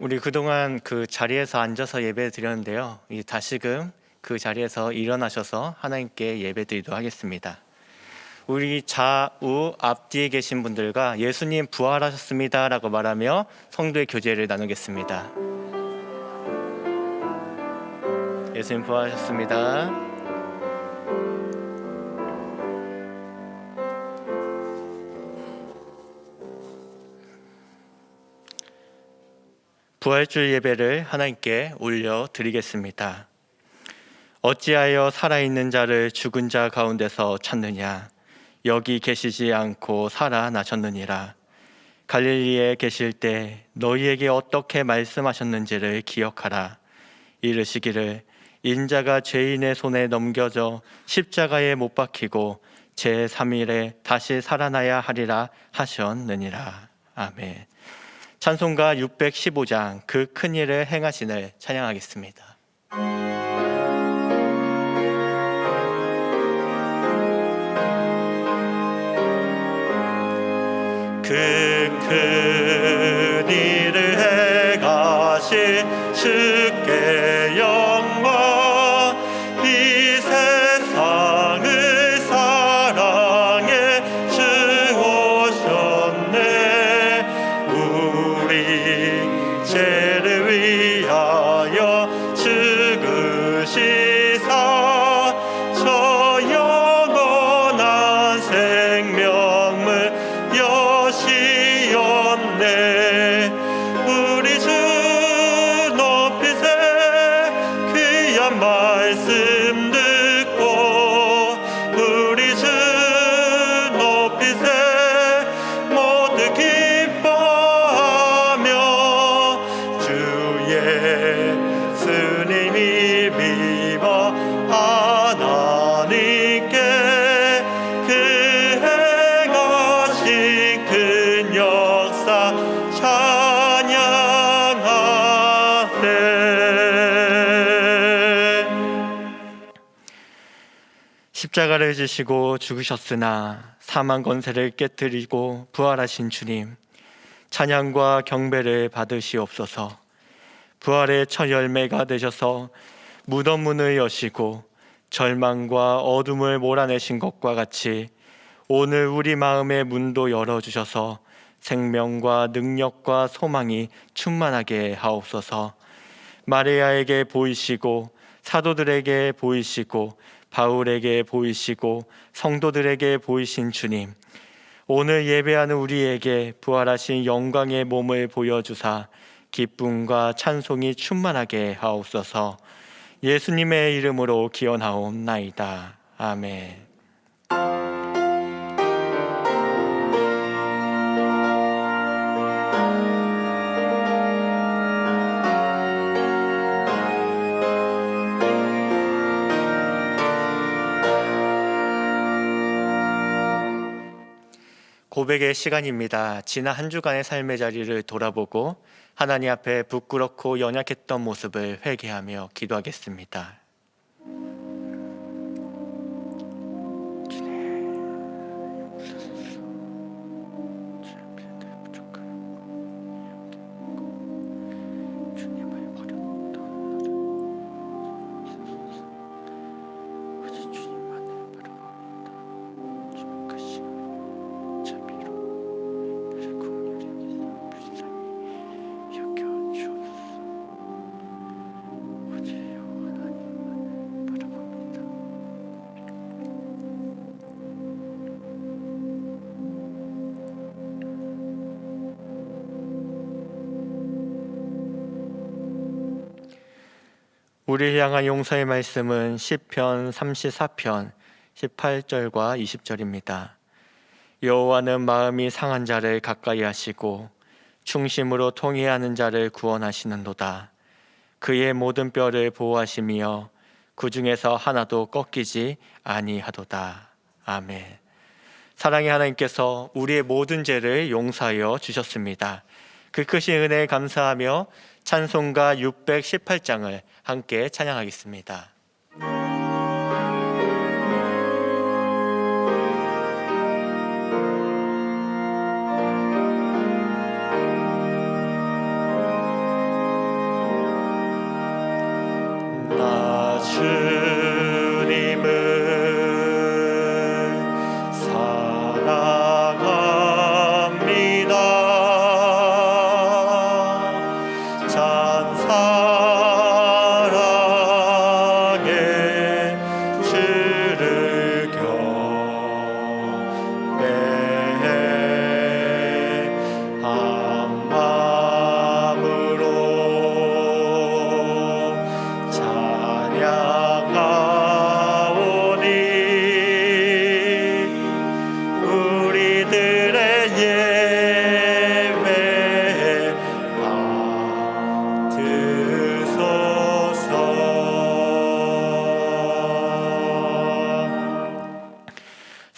우리 그동안 그 자리에서 앉아서 예배 드렸는데요. 다시금 그 자리에서 일어나셔서 하나님께 예배 드리도록 하겠습니다. 우리 좌우 앞뒤에 계신 분들과 예수님 부활하셨습니다 라고 말하며 성도의 교제를 나누겠습니다. 예수님 부활하셨습니다. 부활주일 예배를 하나님께 올려드리겠습니다. 어찌하여 살아있는 자를 죽은 자 가운데서 찾느냐? 여기 계시지 않고 살아나셨느니라. 갈릴리에 계실 때 너희에게 어떻게 말씀하셨는지를 기억하라. 이르시기를 인자가 죄인의 손에 넘겨져 십자가에 못 박히고 제3일에 다시 살아나야 하리라 하셨느니라. 아멘. 찬송가 615장 그 큰 일을 행하시늘 찬양하겠습니다. 그 큰 일을 행하신 주께 영광, 이 세상을 사랑해 주오셨네. 우리 죄를 위하여 죽으시사 저 영원한 생명을 여시었네. 우리 주 높이세 귀한 말씀 듣고 우리 주 높이세 모두 기뻐하며 주 예수님이 믿어 하나님께 그 행하신 큰 역사 찬양하세. 십자가를 지시고 죽으셨으나 사망 권세를 깨뜨리고 부활하신 주님, 찬양과 경배를 받으시옵소서. 부활의 첫 열매가 되셔서 무덤 문을 여시고 절망과 어둠을 몰아내신 것과 같이 오늘 우리 마음의 문도 열어주셔서 생명과 능력과 소망이 충만하게 하옵소서. 마리아에게 보이시고 사도들에게 보이시고 바울에게 보이시고 성도들에게 보이신 주님, 오늘 예배하는 우리에게 부활하신 영광의 몸을 보여주사 기쁨과 찬송이 충만하게 하옵소서. 예수님의 이름으로 기원하옵나이다. 아멘. 고백의 시간입니다. 지난 한 주간의 삶의 자리를 돌아보고 하나님 앞에 부끄럽고 연약했던 모습을 회개하며 기도하겠습니다. 우리를 향한 용서의 말씀은 시편 34편 18절과 20절입니다. 여호와는 마음이 상한 자를 가까이 하시고 충심으로 통회하는 자를 구원하시는도다. 그의 모든 뼈를 보호하시며 그 중에서 하나도 꺾이지 아니하도다. 아멘. 사랑의 하나님께서 우리의 모든 죄를 용서하여 주셨습니다. 그 크신 은혜에 감사하며 찬송가 618장을 함께 찬양하겠습니다.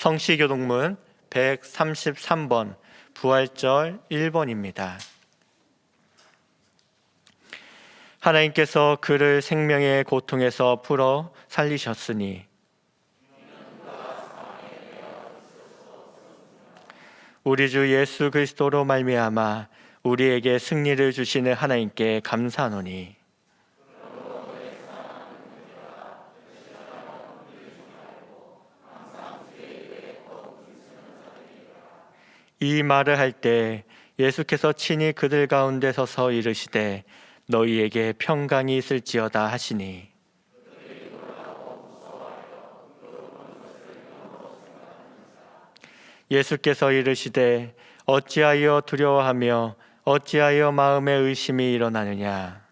성시교동문 133번 부활절 1번입니다. 하나님께서 그를 생명의 고통에서 풀어 살리셨으니 우리 주 예수 그리스도로 말미암아 우리에게 승리를 주시는 하나님께 감사하노니 이 말을 할 때 예수께서 친히 그들 가운데 서서 이르시되 너희에게 평강이 있을지어다 하시니 예수께서 이르시되 어찌하여 두려워하며 어찌하여 마음에 의심이 일어나느냐.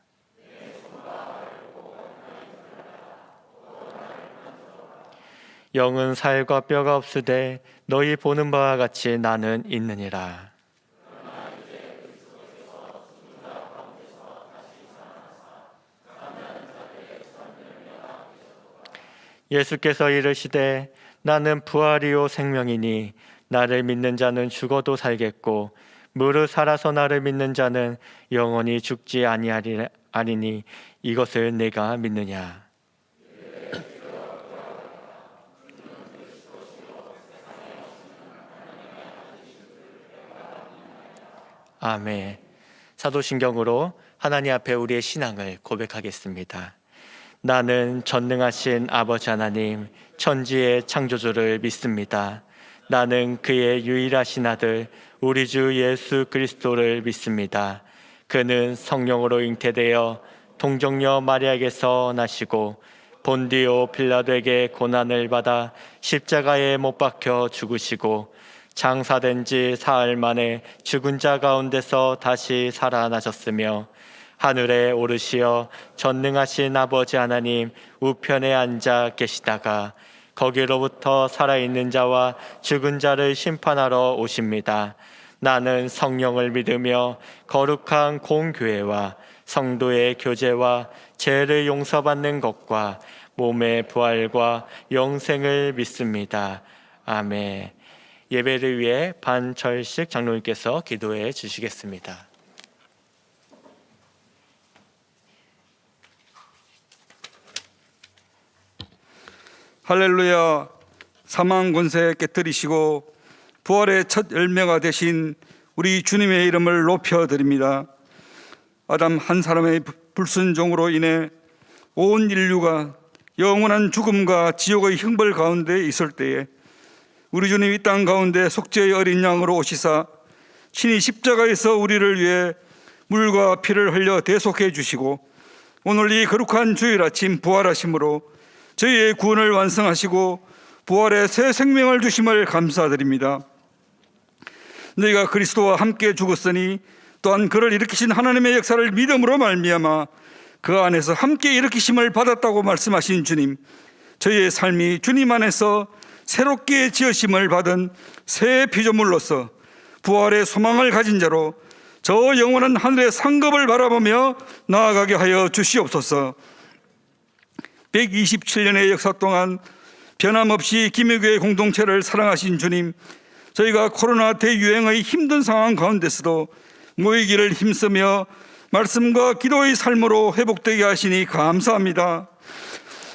영은 살과 뼈가 없으되 너희 보는 바와 같이 나는 있느니라. 예수께서 이르시되 나는 부활이요 생명이니 나를 믿는 자는 죽어도 살겠고 무릇 살아서 나를 믿는 자는 영원히 죽지 아니하리니 이것을 내가 믿느냐. 아멘. 사도신경으로 하나님 앞에 우리의 신앙을 고백하겠습니다. 나는 전능하신 아버지 하나님 천지의 창조주를 믿습니다. 나는 그의 유일하신 아들 우리 주 예수 그리스도를 믿습니다. 그는 성령으로 잉태되어 동정녀 마리아에게서 나시고 본디오 빌라도에게 고난을 받아 십자가에 못 박혀 죽으시고 장사된 지 사흘 만에 죽은 자 가운데서 다시 살아나셨으며 하늘에 오르시어 전능하신 아버지 하나님 우편에 앉아 계시다가 거기로부터 살아있는 자와 죽은 자를 심판하러 오십니다. 나는 성령을 믿으며 거룩한 공교회와 성도의 교제와 죄를 용서받는 것과 몸의 부활과 영생을 믿습니다. 아멘. 예배를 위해 반철식 장로님께서 기도해 주시겠습니다. 할렐루야. 사망 권세 깨뜨리시고 부활의 첫 열매가 되신 우리 주님의 이름을 높여드립니다. 아담 한 사람의 불순종으로 인해 온 인류가 영원한 죽음과 지옥의 형벌 가운데 있을 때에 우리 주님 이 땅 가운데 속죄의 어린 양으로 오시사 친히 십자가에서 우리를 위해 물과 피를 흘려 대속해 주시고 오늘 이 거룩한 주일 아침 부활하심으로 저희의 구원을 완성하시고 부활의 새 생명을 주심을 감사드립니다. 너희가 그리스도와 함께 죽었으니 또한 그를 일으키신 하나님의 역사를 믿음으로 말미암아 그 안에서 함께 일으키심을 받았다고 말씀하신 주님, 저희의 삶이 주님 안에서 새롭게 지으심을 받은 새 피조물로서 부활의 소망을 가진 자로 저 영원한 하늘의 상급을 바라보며 나아가게 하여 주시옵소서. 127년의 역사 동안 변함없이 기묘교회 공동체를 사랑하신 주님, 저희가 코로나 대유행의 힘든 상황 가운데서도 모이기를 힘쓰며 말씀과 기도의 삶으로 회복되게 하시니 감사합니다.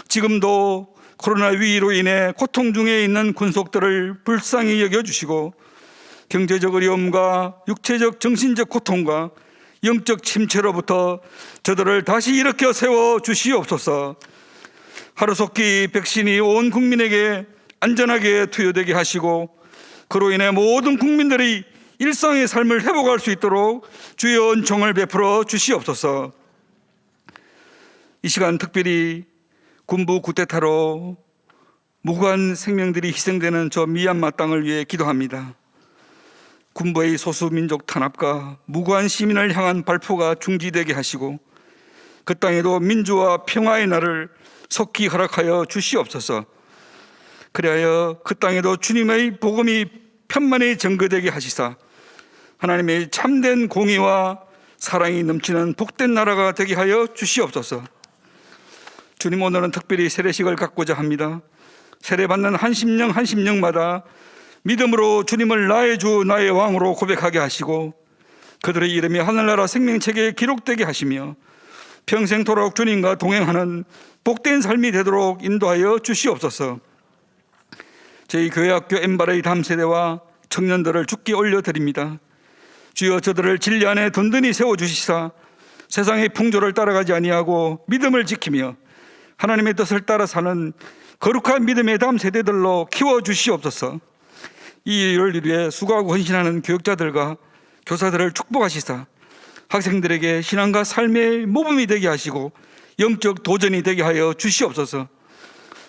지금도 코로나 위기로 인해 고통 중에 있는 군속들을 불쌍히 여겨주시고 경제적 어려움과 육체적 정신적 고통과 영적 침체로부터 저들을 다시 일으켜 세워 주시옵소서. 하루속히 백신이 온 국민에게 안전하게 투여되게 하시고 그로 인해 모든 국민들이 일상의 삶을 회복할 수 있도록 주의 은총을 베풀어 주시옵소서. 이 시간 특별히 군부 쿠데타로 무고한 생명들이 희생되는 저 미얀마 땅을 위해 기도합니다. 군부의 소수민족 탄압과 무고한 시민을 향한 발포가 중지되게 하시고 그 땅에도 민주와 평화의 날을 속히 허락하여 주시옵소서. 그리하여 그 땅에도 주님의 복음이 편만히 전거되게 하시사 하나님의 참된 공의와 사랑이 넘치는 복된 나라가 되게 하여 주시옵소서. 주님, 오늘은 특별히 세례식을 갖고자 합니다. 세례받는 한 심령 한 심령마다 믿음으로 주님을 나의 주 나의 왕으로 고백하게 하시고 그들의 이름이 하늘나라 생명책에 기록되게 하시며 평생토록 주님과 동행하는 복된 삶이 되도록 인도하여 주시옵소서. 저희 교회학교 엠바레이 다음 세대와 청년들을 주께 올려드립니다. 주여 저들을 진리 안에 든든히 세워주시사 세상의 풍조를 따라가지 아니하고 믿음을 지키며 하나님의 뜻을 따라 사는 거룩한 믿음의 다음 세대들로 키워주시옵소서. 이 일을 위해 수고하고 헌신하는 교육자들과 교사들을 축복하시사 학생들에게 신앙과 삶의 모범이 되게 하시고 영적 도전이 되게 하여 주시옵소서.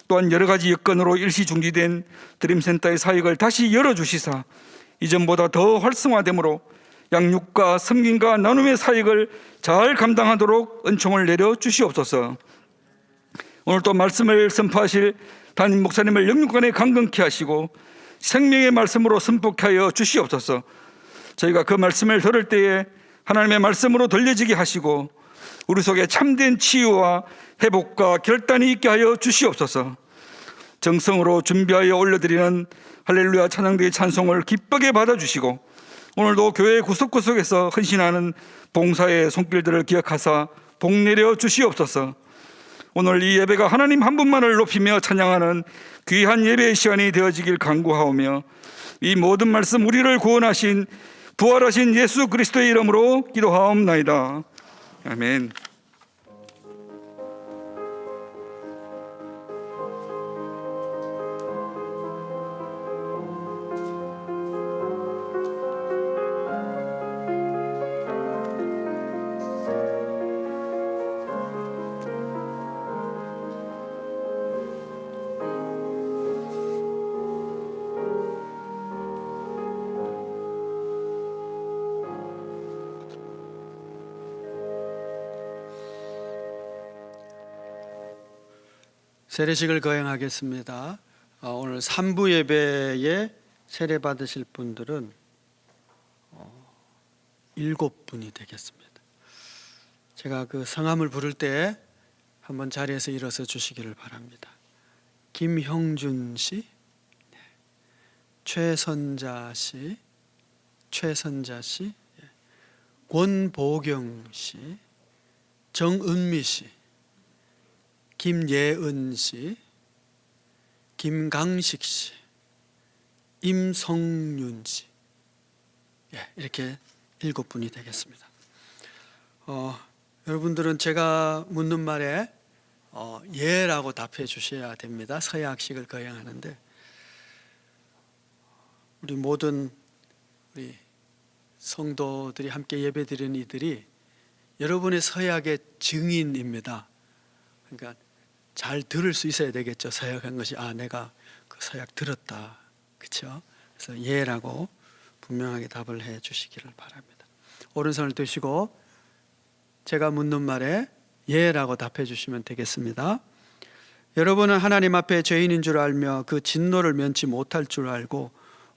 또한 여러 가지 여건으로 일시중지된 드림센터의 사역을 다시 열어주시사 이전보다 더 활성화되므로 양육과 섬김과 나눔의 사역을 잘 감당하도록 은총을 내려 주시옵소서. 오늘 또 말씀을 선포하실 담임 목사님을 영육간에 강건케 하시고 생명의 말씀으로 선포케 하여 주시옵소서. 저희가 그 말씀을 들을 때에 하나님의 말씀으로 들려지게 하시고 우리 속에 참된 치유와 회복과 결단이 있게 하여 주시옵소서. 정성으로 준비하여 올려드리는 할렐루야 찬양대의 찬송을 기쁘게 받아주시고 오늘도 교회 구석구석에서 헌신하는 봉사의 손길들을 기억하사 복 내려 주시옵소서. 오늘 이 예배가 하나님 한 분만을 높이며 찬양하는 귀한 예배의 시간이 되어지길 간구하오며 이 모든 말씀 우리를 구원하신 부활하신 예수 그리스도의 이름으로 기도하옵나이다. 아멘. 세례식을 거행하겠습니다. 오늘 3부 예배에 세례 받으실 분들은 7분이 되겠습니다. 제가 그 성함을 부를 때 한번 자리에서 일어서 주시기를 바랍니다. 김형준 씨, 최선자 씨, 권보경 씨, 정은미 씨, 김예은 씨, 김강식 씨, 임성윤 씨, 이렇게 7분이 되겠습니다. 여러분들은 제가 묻는 말에 예라고 답해 주셔야 됩니다. 서약식을 거행하는데 우리 모든 우리 성도들이 함께 예배드리는 이들이 여러분의 서약의 증인입니다. 그러니까 잘 들을 수 있어야 되겠죠. 서약한 것이 내가 그 서약 들었다, 그렇죠? 그래서 예라고 분명하게 답을 해 주시기를 바랍니다. 오른손을 드시고 제가 묻는 말에 예라고 답해 주시면 되겠습니다. 여러분은 하나님 앞에 죄인인 줄 알며 그 진노를 면치 못할 줄 알고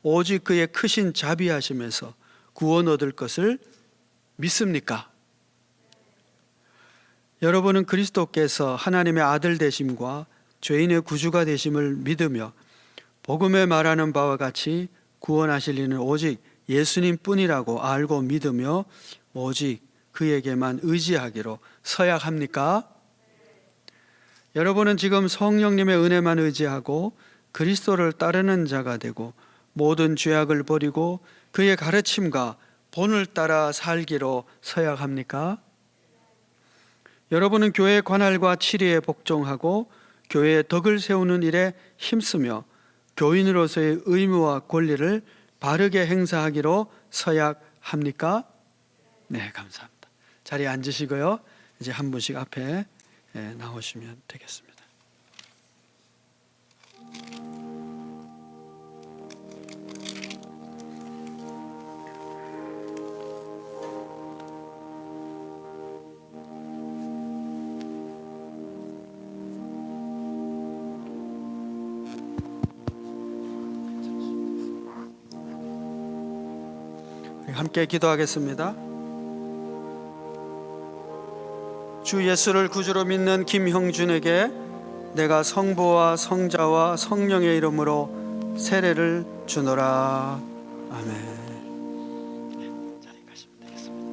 오직 그의 크신 자비하심에서 구원 얻을 것을 믿습니까? 여러분은 그리스도께서 하나님의 아들 되심과 죄인의 구주가 되심을 믿으며 복음에 말하는 바와 같이 구원하실 이는 오직 예수님 뿐이라고 알고 믿으며 오직 그에게만 의지하기로 서약합니까? 여러분은 지금 성령님의 은혜만 의지하고 그리스도를 따르는 자가 되고 모든 죄악을 버리고 그의 가르침과 본을 따라 살기로 서약합니까? 여러분은 교회의 관할과 치리에 복종하고 교회의 덕을 세우는 일에 힘쓰며 교인으로서의 의무와 권리를 바르게 행사하기로 서약합니까? 네, 감사합니다. 자리에 앉으시고요. 이제 한 분씩 앞에 나오시면 되겠습니다. 함께 기도하겠습니다. 주 예수를 구주로 믿는 김형준에게 내가 성부와 성자와 성령의 이름으로 세례를 주노라. 아멘. 자리 가시면 되겠습니다.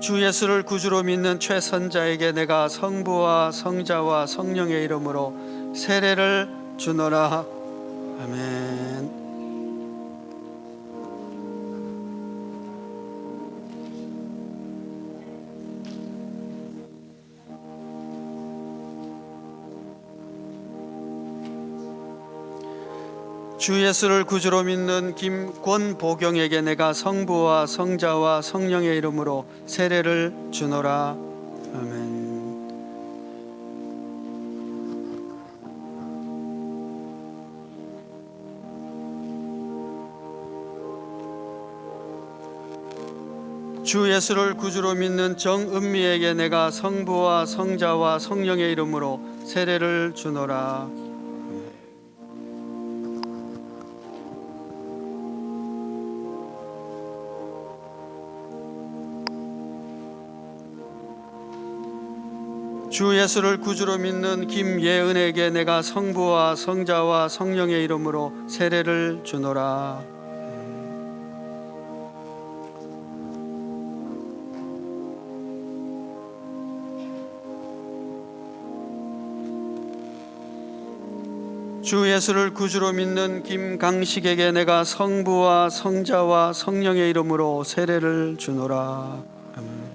주 예수를 구주로 믿는 최선자에게 내가 성부와 성자와 성령의 이름으로 세례를 주노라. 아멘. 주 예수를 구주로 믿는 김권보경에게 내가 성부와 성자와 성령의 이름으로 세례를 주노라. 아멘. 주 예수를 구주로 믿는 정은미에게 내가 성부와 성자와 성령의 이름으로 세례를 주노라. 주 예수를 구주로 믿는 김예은에게 내가 성부와 성자와 성령의 이름으로 세례를 주노라. 주 예수를 구주로 믿는 김강식에게 내가 성부와 성자와 성령의 이름으로 세례를 주노라. 아멘.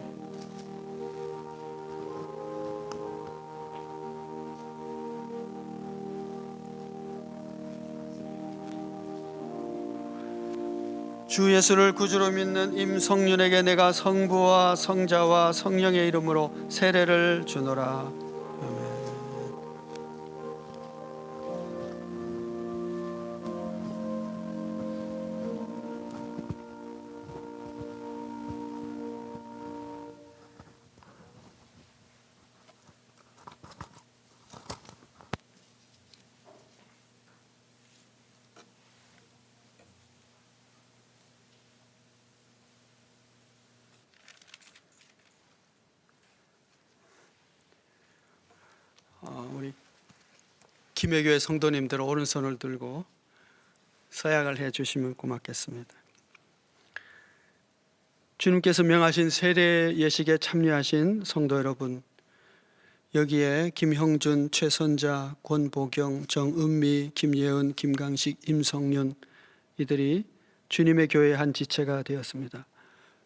주 예수를 구주로 믿는 임성윤에게 내가 성부와 성자와 성령의 이름으로 세례를 주노라. 아멘. 우리 김해교회 성도님들 오른손을 들고 서약을 해 주시면 고맙겠습니다. 주님께서 명하신 세례 예식에 참여하신 성도 여러분, 여기에 김형준, 최선자, 권보경, 정은미, 김예은, 김강식, 임성윤 이들이 주님의 교회의 한 지체가 되었습니다.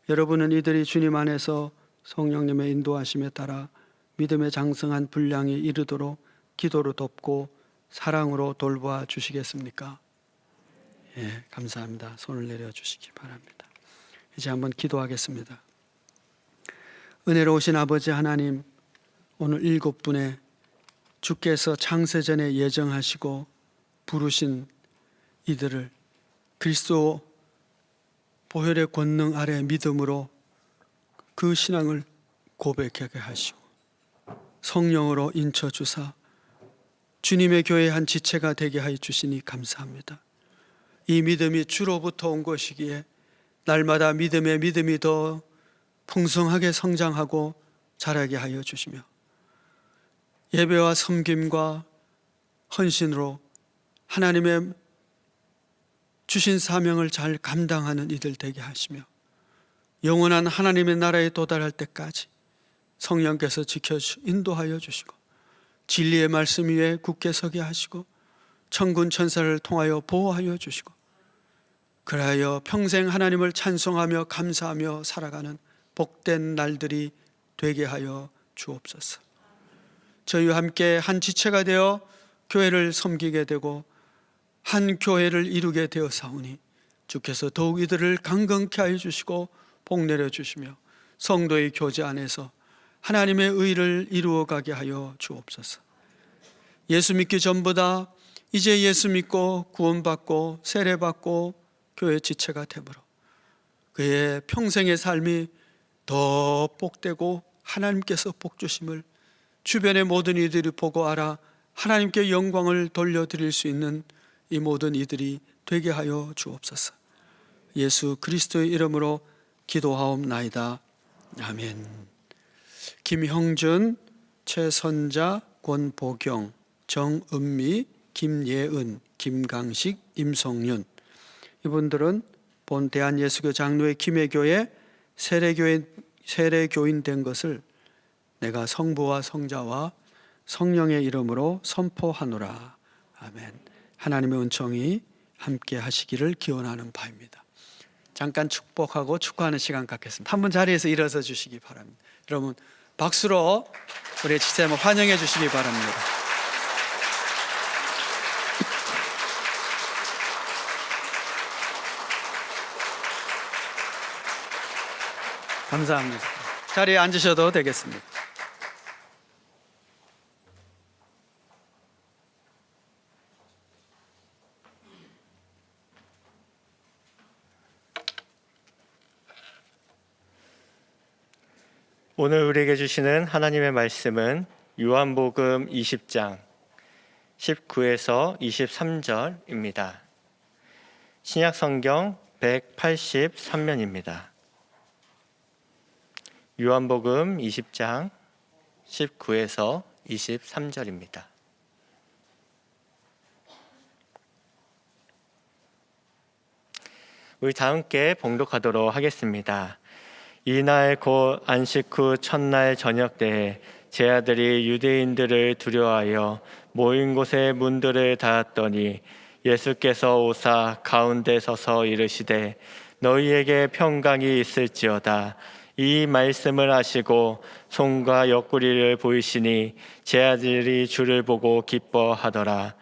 여러분은 이들이 주님 안에서 성령님의 인도하심에 따라 믿음의 장성한 분량이 이르도록 기도로 돕고 사랑으로 돌보아 주시겠습니까? 예, 감사합니다. 손을 내려주시기 바랍니다. 이제 한번 기도하겠습니다. 은혜로우신 아버지 하나님, 오늘 7분의 주께서 창세전에 예정하시고 부르신 이들을 그리스도 보혈의 권능 아래 믿음으로 그 신앙을 고백하게 하시고 성령으로 인쳐주사 주님의 교회의 한 지체가 되게 하여 주시니 감사합니다. 이 믿음이 주로부터 온 것이기에 날마다 믿음이 더 풍성하게 성장하고 자라게 하여 주시며 예배와 섬김과 헌신으로 하나님의 주신 사명을 잘 감당하는 이들 되게 하시며 영원한 하나님의 나라에 도달할 때까지 성령께서 인도하여 주시고 진리의 말씀 위에 굳게 서게 하시고 천군 천사를 통하여 보호하여 주시고 그리하여 평생 하나님을 찬송하며 감사하며 살아가는 복된 날들이 되게 하여 주옵소서. 저희와 함께 한 지체가 되어 교회를 섬기게 되고 한 교회를 이루게 되어사오니 주께서 더욱 이들을 강건케 하여 주시고 복 내려 주시며 성도의 교제 안에서 하나님의 의를 이루어가게 하여 주옵소서. 예수 믿기 전보다 이제 예수 믿고 구원받고 세례받고 교회 지체가 되므로 그의 평생의 삶이 더 복되고 하나님께서 복 주심을 주변의 모든 이들이 보고 알아 하나님께 영광을 돌려드릴 수 있는 이 모든 이들이 되게 하여 주옵소서. 예수 그리스도의 이름으로 기도하옵나이다. 아멘. 김형준, 최선자, 권보경, 정은미, 김예은, 김강식, 임성윤, 이분들은 본 대한예수교 장로회 김해교회 세례교인 된 것을 내가 성부와 성자와 성령의 이름으로 선포하노라. 아멘. 하나님의 은총이 함께 하시기를 기원하는 바입니다. 잠깐 축복하고 축구하는 시간 갖겠습니다. 한 분 자리에서 일어서 주시기 바랍니다. 여러분 박수로 우리 집사님을 환영해 주시기 바랍니다. 감사합니다. 자리에 앉으셔도 되겠습니다. 오늘 우리에게 주시는 하나님의 말씀은 요한복음 20장 19에서 23절입니다. 신약성경 183면입니다. 요한복음 20장 19에서 23절입니다. 우리 다 함께 봉독하도록 하겠습니다. 이날 곧 안식 후 첫날 저녁 때에 제 아들이 유대인들을 두려워하여 모인 곳에 문들을 닫았더니 예수께서 오사 가운데 서서 이르시되 너희에게 평강이 있을지어다. 이 말씀을 하시고 손과 옆구리를 보이시니 제 아들이 주를 보고 기뻐하더라.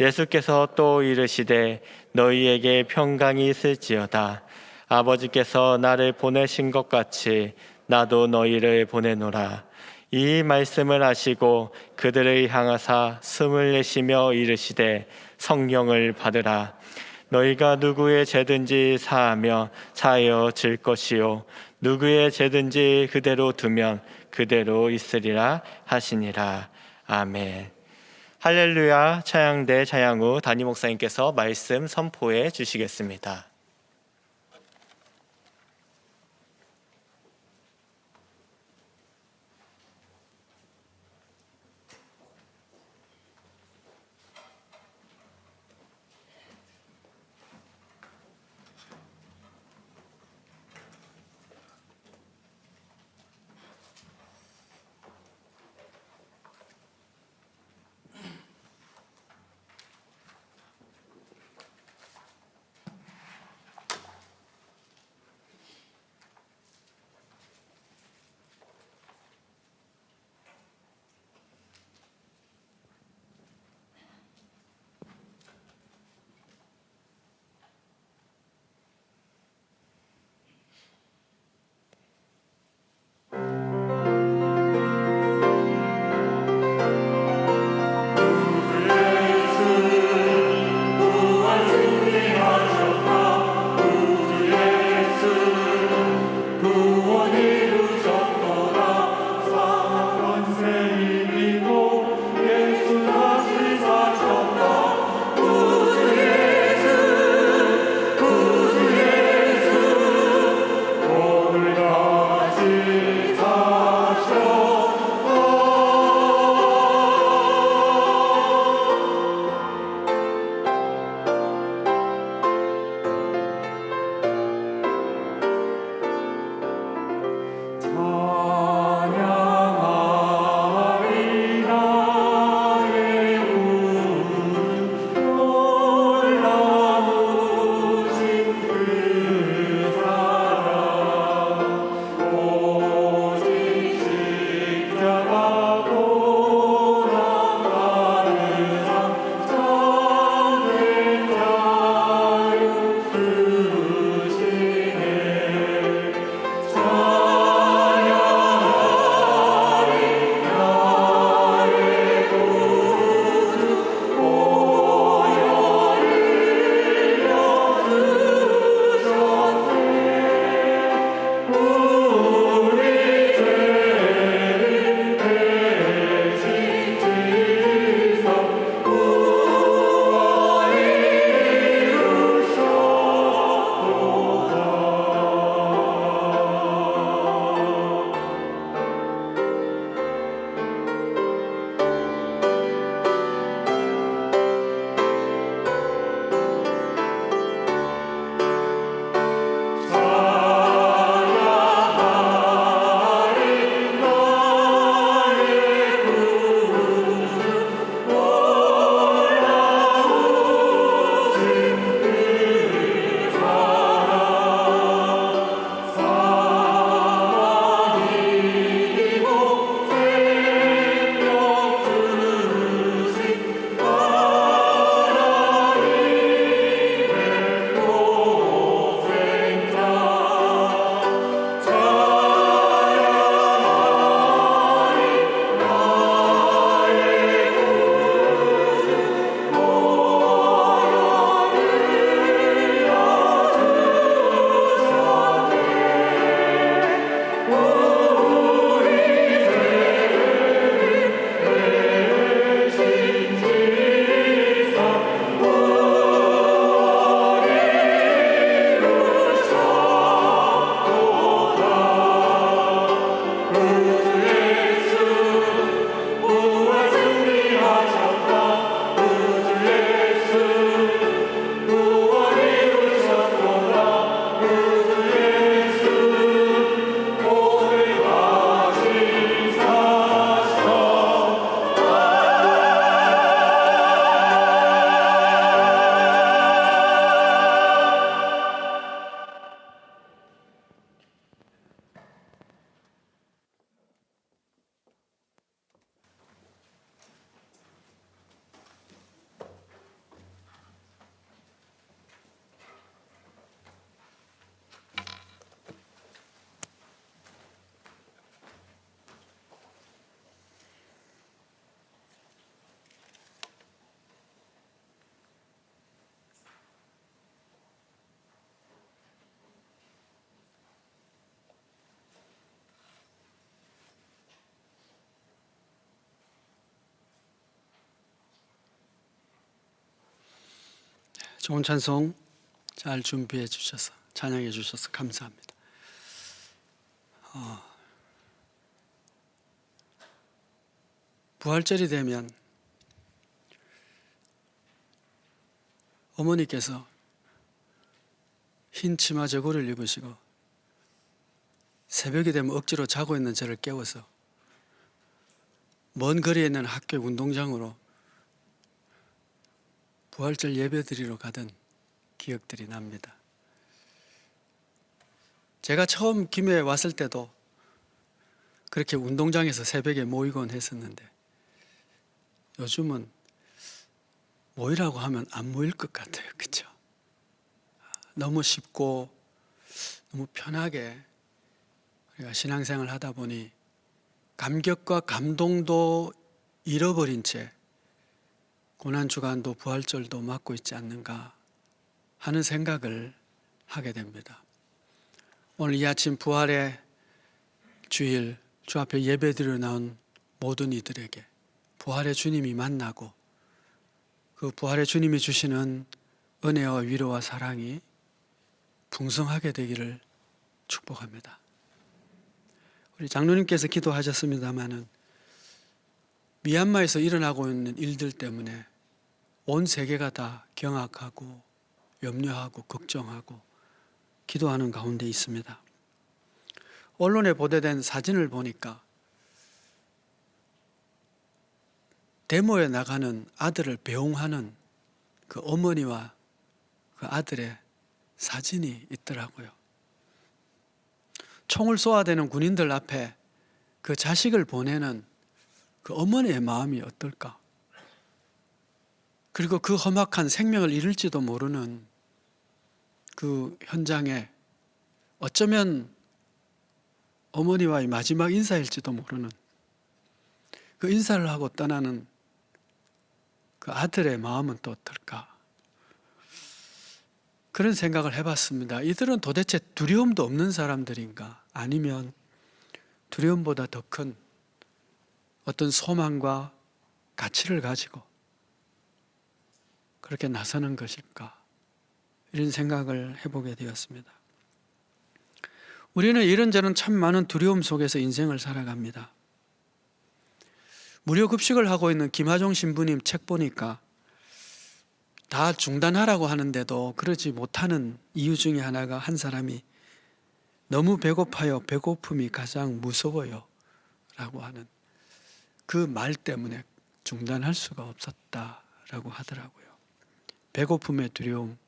예수께서 또 이르시되 너희에게 평강이 있을지어다. 아버지께서 나를 보내신 것 같이 나도 너희를 보내노라. 이 말씀을 하시고 그들을 향하사 숨을 내쉬며 이르시되 성령을 받으라. 너희가 누구의 죄든지 사하며 사하여 질 것이요 누구의 죄든지 그대로 두면 그대로 있으리라 하시니라. 아멘. 할렐루야. 차양대 차양우 담임 목사님께서 말씀 선포해 주시겠습니다. 좋은 찬송 잘 준비해 주셔서 찬양해 주셔서 감사합니다. 부활절이 되면 어머니께서 흰 치마 저고리를 입으시고 새벽이 되면 억지로 자고 있는 저를 깨워서 먼 거리에 있는 학교 운동장으로 부활절 예배드리러 가던 기억들이 납니다. 제가 처음 김해에 왔을 때도 그렇게 운동장에서 새벽에 모이곤 했었는데 요즘은 모이라고 하면 안 모일 것 같아요. 그렇죠? 너무 쉽고 너무 편하게 우리가 신앙생활을 하다 보니 감격과 감동도 잃어버린 채 고난주간도 부활절도 맞고 있지 않는가 하는 생각을 하게 됩니다. 오늘 이 아침 부활의 주일 주 앞에 예배드리러 나온 모든 이들에게 부활의 주님이 만나고 그 부활의 주님이 주시는 은혜와 위로와 사랑이 풍성하게 되기를 축복합니다. 우리 장로님께서 기도하셨습니다마는 미얀마에서 일어나고 있는 일들 때문에 온 세계가 다 경악하고 염려하고 걱정하고 기도하는 가운데 있습니다. 언론에 보도된 사진을 보니까 데모에 나가는 아들을 배웅하는 그 어머니와 그 아들의 사진이 있더라고요. 총을 쏘아대는 군인들 앞에 그 자식을 보내는 그 어머니의 마음이 어떨까? 그리고 그 험악한 생명을 잃을지도 모르는 그 현장에 어쩌면 어머니와의 마지막 인사일지도 모르는 그 인사를 하고 떠나는 그 아들의 마음은 또 어떨까? 그런 생각을 해봤습니다. 이들은 도대체 두려움도 없는 사람들인가? 아니면 두려움보다 더 큰 어떤 소망과 가치를 가지고 그렇게 나서는 것일까? 이런 생각을 해보게 되었습니다. 우리는 이런저런 참 많은 두려움 속에서 인생을 살아갑니다. 무료 급식을 하고 있는 김하종 신부님 책 보니까 다 중단하라고 하는데도 그러지 못하는 이유 중에 하나가 한 사람이 너무 배고파요. 배고픔이 가장 무서워요. 라고 하는 그 말 때문에 중단할 수가 없었다라고 하더라고요. 배고픔의 두려움,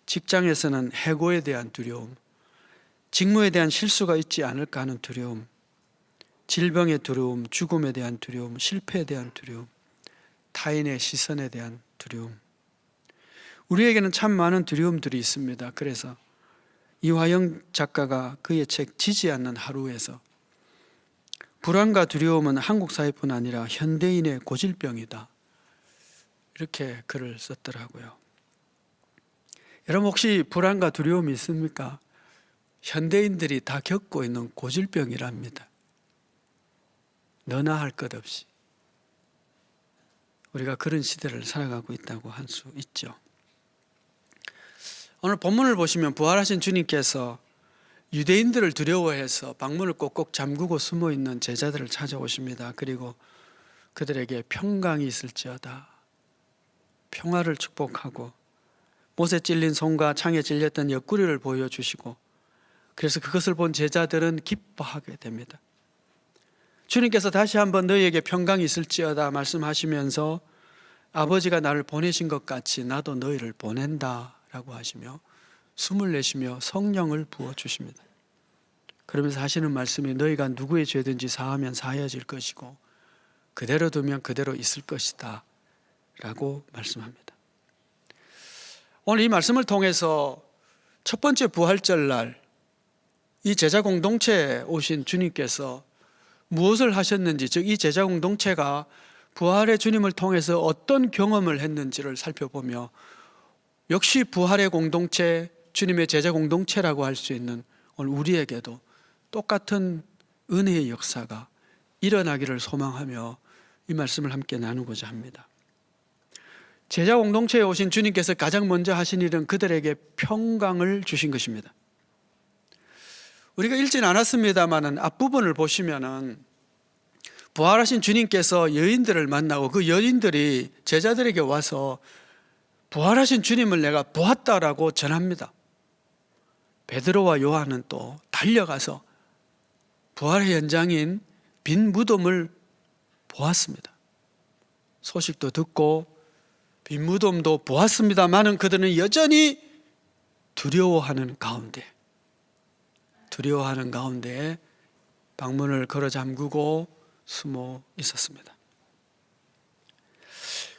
직장에서는 해고에 대한 두려움, 직무에 대한 실수가 있지 않을까 하는 두려움, 질병의 두려움, 죽음에 대한 두려움, 실패에 대한 두려움, 타인의 시선에 대한 두려움. 우리에게는 참 많은 두려움들이 있습니다. 그래서 이화영 작가가 그의 책 지지 않는 하루에서 불안과 두려움은 한국 사회뿐 아니라 현대인의 고질병이다. 이렇게 글을 썼더라고요. 여러분 혹시 불안과 두려움이 있습니까? 현대인들이 다 겪고 있는 고질병이랍니다. 너나 할 것 없이 우리가 그런 시대를 살아가고 있다고 할 수 있죠. 오늘 본문을 보시면 부활하신 주님께서 유대인들을 두려워해서 방문을 꼭꼭 잠그고 숨어있는 제자들을 찾아오십니다. 그리고 그들에게 평강이 있을지어다 평화를 축복하고 못에 찔린 손과 창에 찔렸던 옆구리를 보여주시고 그래서 그것을 본 제자들은 기뻐하게 됩니다. 주님께서 다시 한번 너희에게 평강이 있을지어다 말씀하시면서 아버지가 나를 보내신 것 같이 나도 너희를 보낸다 라고 하시며 숨을 내쉬며 성령을 부어주십니다. 그러면서 하시는 말씀이 너희가 누구의 죄든지 사하면 사하여질 것이고 그대로 두면 그대로 있을 것이다 라고 말씀합니다. 오늘 이 말씀을 통해서 첫 번째 부활절 날 이 제자 공동체에 오신 주님께서 무엇을 하셨는지, 즉 이 제자 공동체가 부활의 주님을 통해서 어떤 경험을 했는지를 살펴보며 역시 부활의 공동체, 주님의 제자 공동체라고 할 수 있는 오늘 우리에게도 똑같은 은혜의 역사가 일어나기를 소망하며 이 말씀을 함께 나누고자 합니다. 제자 공동체에 오신 주님께서 가장 먼저 하신 일은 그들에게 평강을 주신 것입니다. 우리가 읽진 않았습니다만은 앞부분을 보시면은 부활하신 주님께서 여인들을 만나고 그 여인들이 제자들에게 와서 부활하신 주님을 내가 보았다라고 전합니다. 베드로와 요한은 또 달려가서 부활의 현장인 빈 무덤을 보았습니다. 소식도 듣고 빈 무덤도 보았습니다만은 그들은 여전히 두려워하는 가운데 방문을 걸어 잠그고 숨어 있었습니다.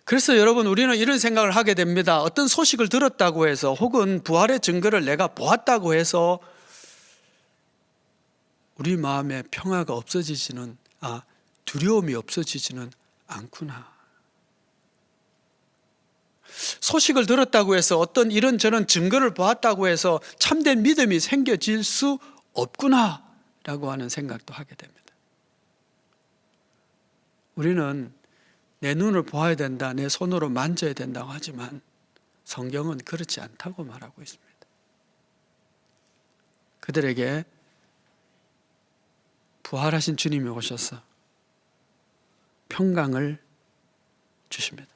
그래서 여러분, 우리는 이런 생각을 하게 됩니다. 어떤 소식을 들었다고 해서 혹은 부활의 증거를 내가 보았다고 해서 우리 마음에 평화가 없어지지는, 두려움이 없어지지는 않구나. 소식을 들었다고 해서 어떤 이런저런 증거를 보았다고 해서 참된 믿음이 생겨질 수 없구나 라고 하는 생각도 하게 됩니다. 우리는 내 눈을 보아야 된다, 내 손으로 만져야 된다고 하지만 성경은 그렇지 않다고 말하고 있습니다. 그들에게 부활하신 주님이 오셔서 평강을 주십니다.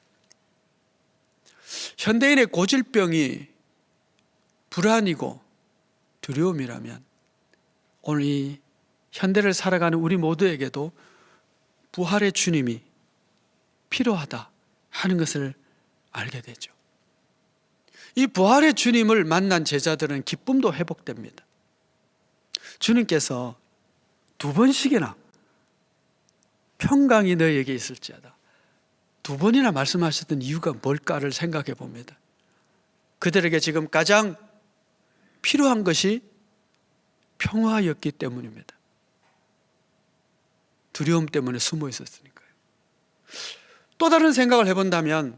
현대인의 고질병이 불안이고 두려움이라면 오늘 이 현대를 살아가는 우리 모두에게도 부활의 주님이 필요하다 하는 것을 알게 되죠. 이 부활의 주님을 만난 제자들은 기쁨도 회복됩니다. 주님께서 2번씩이나 평강이 너희에게 있을지어다 2번이나 말씀하셨던 이유가 뭘까를 생각해 봅니다. 그들에게 지금 가장 필요한 것이 평화였기 때문입니다. 두려움 때문에 숨어 있었으니까요. 또 다른 생각을 해본다면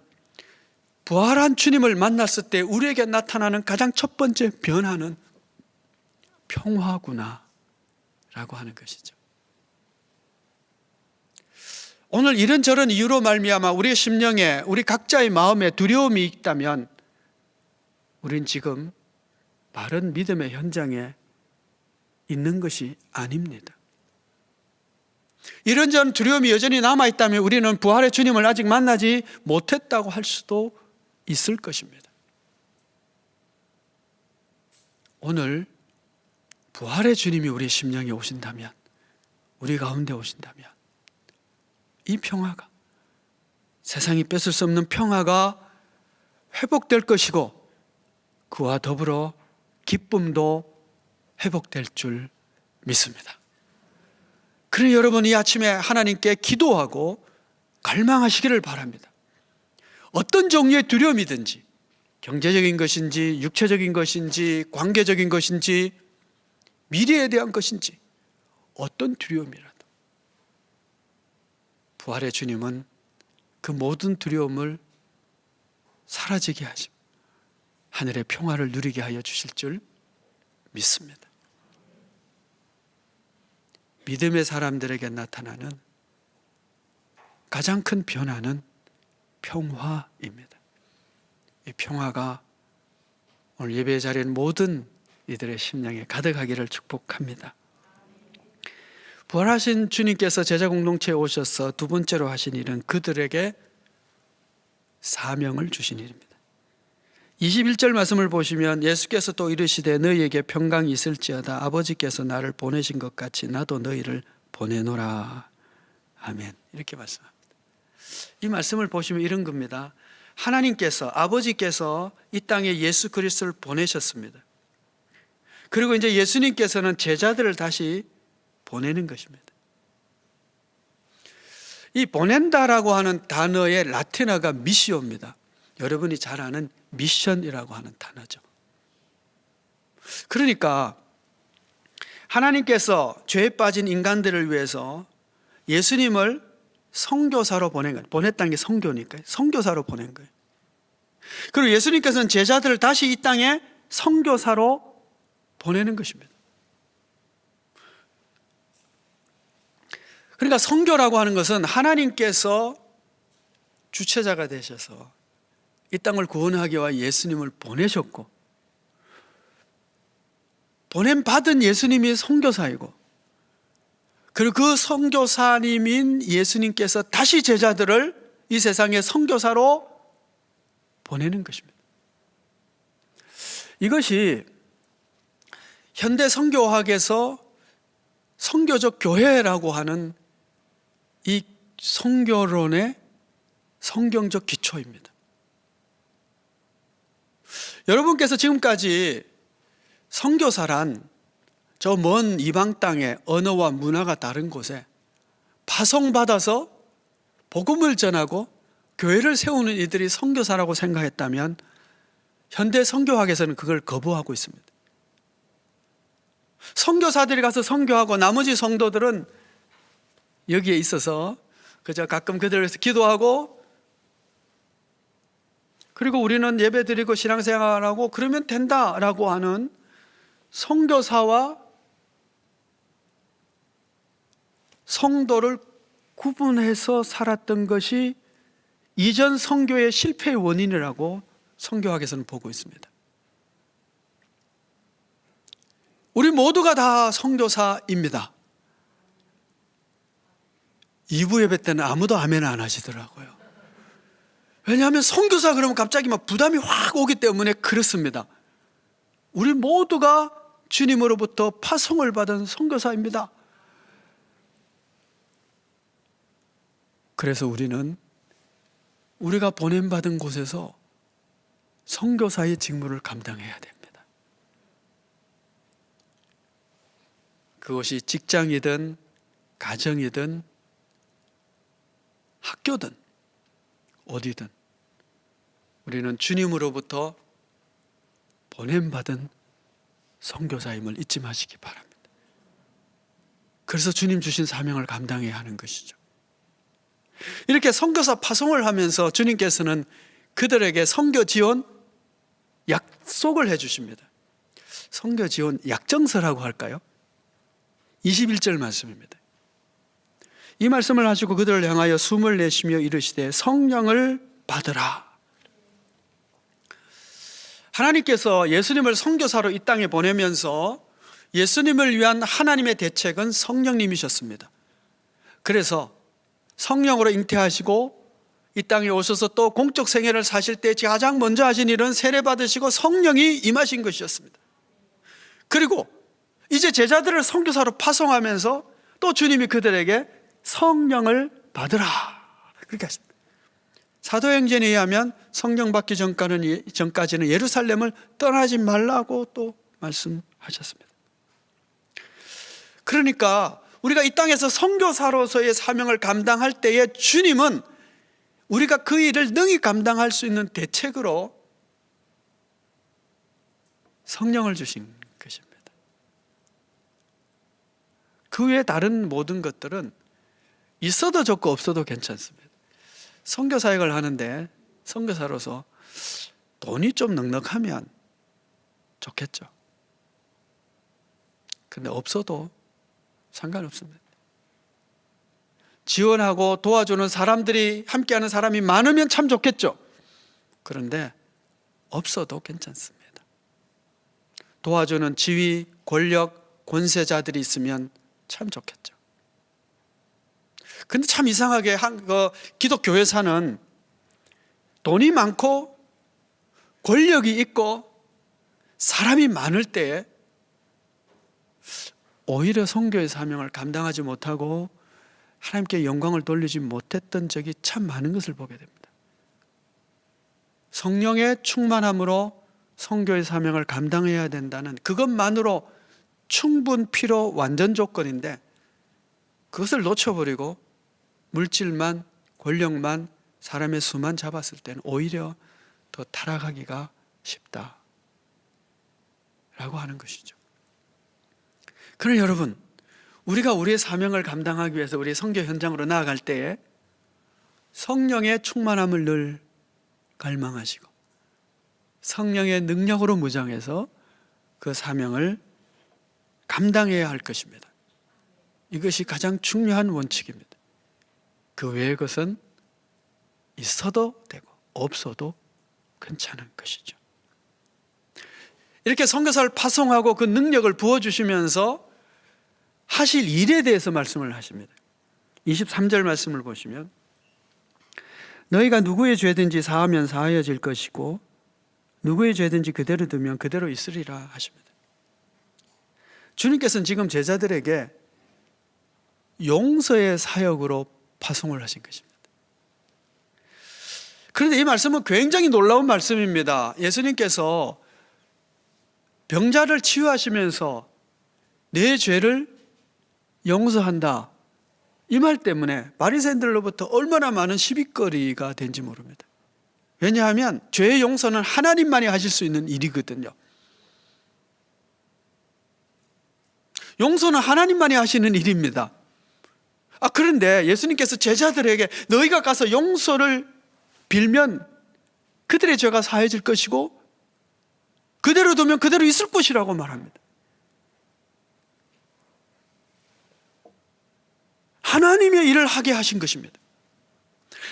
부활한 주님을 만났을 때 우리에게 나타나는 가장 첫 번째 변화는 평화구나 라고 하는 것이죠. 오늘 이런저런 이유로 말미암아 우리의 심령에, 우리 각자의 마음에 두려움이 있다면 우린 지금 바른 믿음의 현장에 있는 것이 아닙니다. 이런저런 두려움이 여전히 남아있다면 우리는 부활의 주님을 아직 만나지 못했다고 할 수도 있을 것입니다. 오늘 부활의 주님이 우리 심령에 오신다면, 우리 가운데 오신다면 이 평화가, 세상이 뺏을 수 없는 평화가 회복될 것이고 그와 더불어 기쁨도 회복될 줄 믿습니다. 그러니 여러분, 이 아침에 하나님께 기도하고 갈망하시기를 바랍니다. 어떤 종류의 두려움이든지, 경제적인 것인지 육체적인 것인지 관계적인 것인지 미래에 대한 것인지 어떤 두려움이라도 부활의 주님은 그 모든 두려움을 사라지게 하시고 하늘의 평화를 누리게 하여 주실 줄 믿습니다. 믿음의 사람들에게 나타나는 가장 큰 변화는 평화입니다. 이 평화가 오늘 예배 자리에 있는 모든 이들의 심령에 가득하기를 축복합니다. 부활하신 주님께서 제자 공동체에 오셔서 2번째로 하신 일은 그들에게 사명을 주신 일입니다. 21절 말씀을 보시면 예수께서 또 이르시되 너희에게 평강이 있을지어다 아버지께서 나를 보내신 것 같이 나도 너희를 보내노라. 아멘. 이렇게 말씀합니다. 이 말씀을 보시면 이런 겁니다. 하나님께서, 아버지께서 이 땅에 예수 그리스도를 보내셨습니다. 그리고 이제 예수님께서는 제자들을 다시 보내는 것입니다. 이 보낸다라고 하는 단어의 라틴어가 미시오입니다. 여러분이 잘 아는 미션이라고 하는 단어죠. 그러니까 하나님께서 죄에 빠진 인간들을 위해서 예수님을 선교사로 보낸 거예요. 보냈다는 게 선교니까요. 선교사로 보낸 거예요. 그리고 예수님께서는 제자들을 다시 이 땅에 선교사로 보내는 것입니다. 그러니까 선교라고 하는 것은 하나님께서 주체자가 되셔서 이 땅을 구원하기 위해 예수님을 보내셨고, 보냄받은 예수님이 선교사이고, 그리고 그 선교사님인 예수님께서 다시 제자들을 이 세상의 선교사로 보내는 것입니다. 이것이 현대 선교학에서 선교적 교회라고 하는 이 선교론의 성경적 기초입니다. 여러분께서 지금까지 선교사란 저 먼 이방 땅의 언어와 문화가 다른 곳에 파송받아서 복음을 전하고 교회를 세우는 이들이 선교사라고 생각했다면 현대 선교학에서는 그걸 거부하고 있습니다. 선교사들이 가서 선교하고 나머지 성도들은 여기에 있어서 그저 가끔 그들을 위해서 기도하고, 그리고 우리는 예배드리고 신앙생활하고 그러면 된다라고 하는 선교사와 성도를 구분해서 살았던 것이 이전 선교의 실패의 원인이라고 선교학에서는 보고 있습니다. 우리 모두가 다 선교사입니다. 2부 예배 때는 아무도 아멘 안 하시더라고요. 왜냐하면 선교사 그러면 갑자기 막 부담이 확 오기 때문에 그렇습니다. 우리 모두가 주님으로부터 파송을 받은 선교사입니다. 그래서 우리는 우리가 보냄받은 곳에서 선교사의 직무를 감당해야 됩니다. 그것이 직장이든 가정이든 학교든 어디든 우리는 주님으로부터 보냄받은 선교사임을 잊지 마시기 바랍니다. 그래서 주님 주신 사명을 감당해야 하는 것이죠. 이렇게 선교사 파송을 하면서 주님께서는 그들에게 선교 지원 약속을 해주십니다. 선교 지원 약정서라고 할까요? 21절 말씀입니다. 이 말씀을 하시고 그들을 향하여 숨을 내쉬며 이르시되 성령을 받으라. 하나님께서 예수님을 선교사로 이 땅에 보내면서 예수님을 위한 하나님의 대책은 성령님이셨습니다. 그래서 성령으로 잉태하시고 이 땅에 오셔서 또 공적 생애를 사실 때 가장 먼저 하신 일은 세례 받으시고 성령이 임하신 것이었습니다. 그리고 이제 제자들을 선교사로 파송하면서 또 주님이 그들에게 성령을 받으라 그렇게 하십니다. 사도행전에 의하면 성령 받기 전까지는 예루살렘을 떠나지 말라고 또 말씀하셨습니다. 그러니까 우리가 이 땅에서 선교사로서의 사명을 감당할 때에 주님은 우리가 그 일을 능히 감당할 수 있는 대책으로 성령을 주신 것입니다. 그 외에 다른 모든 것들은 있어도 좋고 없어도 괜찮습니다. 선교 사역을 하는데 선교사로서 돈이 좀 넉넉하면 좋겠죠. 근데 없어도 상관없습니다. 지원하고 도와주는 사람들이 함께하는 사람이 많으면 참 좋겠죠. 그런데 없어도 괜찮습니다. 도와주는 지위, 권력, 권세자들이 있으면 참 좋겠죠. 근데 참 이상하게 기독교회사는 돈이 많고 권력이 있고 사람이 많을 때에 오히려 선교의 사명을 감당하지 못하고 하나님께 영광을 돌리지 못했던 적이 참 많은 것을 보게 됩니다. 성령의 충만함으로 선교의 사명을 감당해야 된다는 그것만으로 충분 필요 완전 조건인데 그것을 놓쳐버리고 물질만, 권력만, 사람의 수만 잡았을 때는 오히려 더 타락하기가 쉽다라고 하는 것이죠. 그러나 여러분, 우리가 우리의 사명을 감당하기 위해서 우리 선교 현장으로 나아갈 때에 성령의 충만함을 늘 갈망하시고 성령의 능력으로 무장해서 그 사명을 감당해야 할 것입니다. 이것이 가장 중요한 원칙입니다. 그 외의 것은 있어도 되고 없어도 괜찮은 것이죠. 이렇게 선교사를 파송하고 그 능력을 부어주시면서 하실 일에 대해서 말씀을 하십니다. 23절 말씀을 보시면 너희가 누구의 죄든지 사하면 사하여질 것이고 누구의 죄든지 그대로 두면 그대로 있으리라 하십니다. 주님께서는 지금 제자들에게 용서의 사역으로 파송을 하신 것입니다. 그런데 이 말씀은 굉장히 놀라운 말씀입니다. 예수님께서 병자를 치유하시면서 내 죄를 용서한다, 이 말 때문에 바리새인들로부터 얼마나 많은 시비거리가 된지 모릅니다. 왜냐하면 죄의 용서는 하나님만이 하실 수 있는 일이거든요. 용서는 하나님만이 하시는 일입니다. 그런데 예수님께서 제자들에게 너희가 가서 용서를 빌면 그들의 죄가 사해질 것이고 그대로 두면 그대로 있을 것이라고 말합니다. 하나님의 일을 하게 하신 것입니다.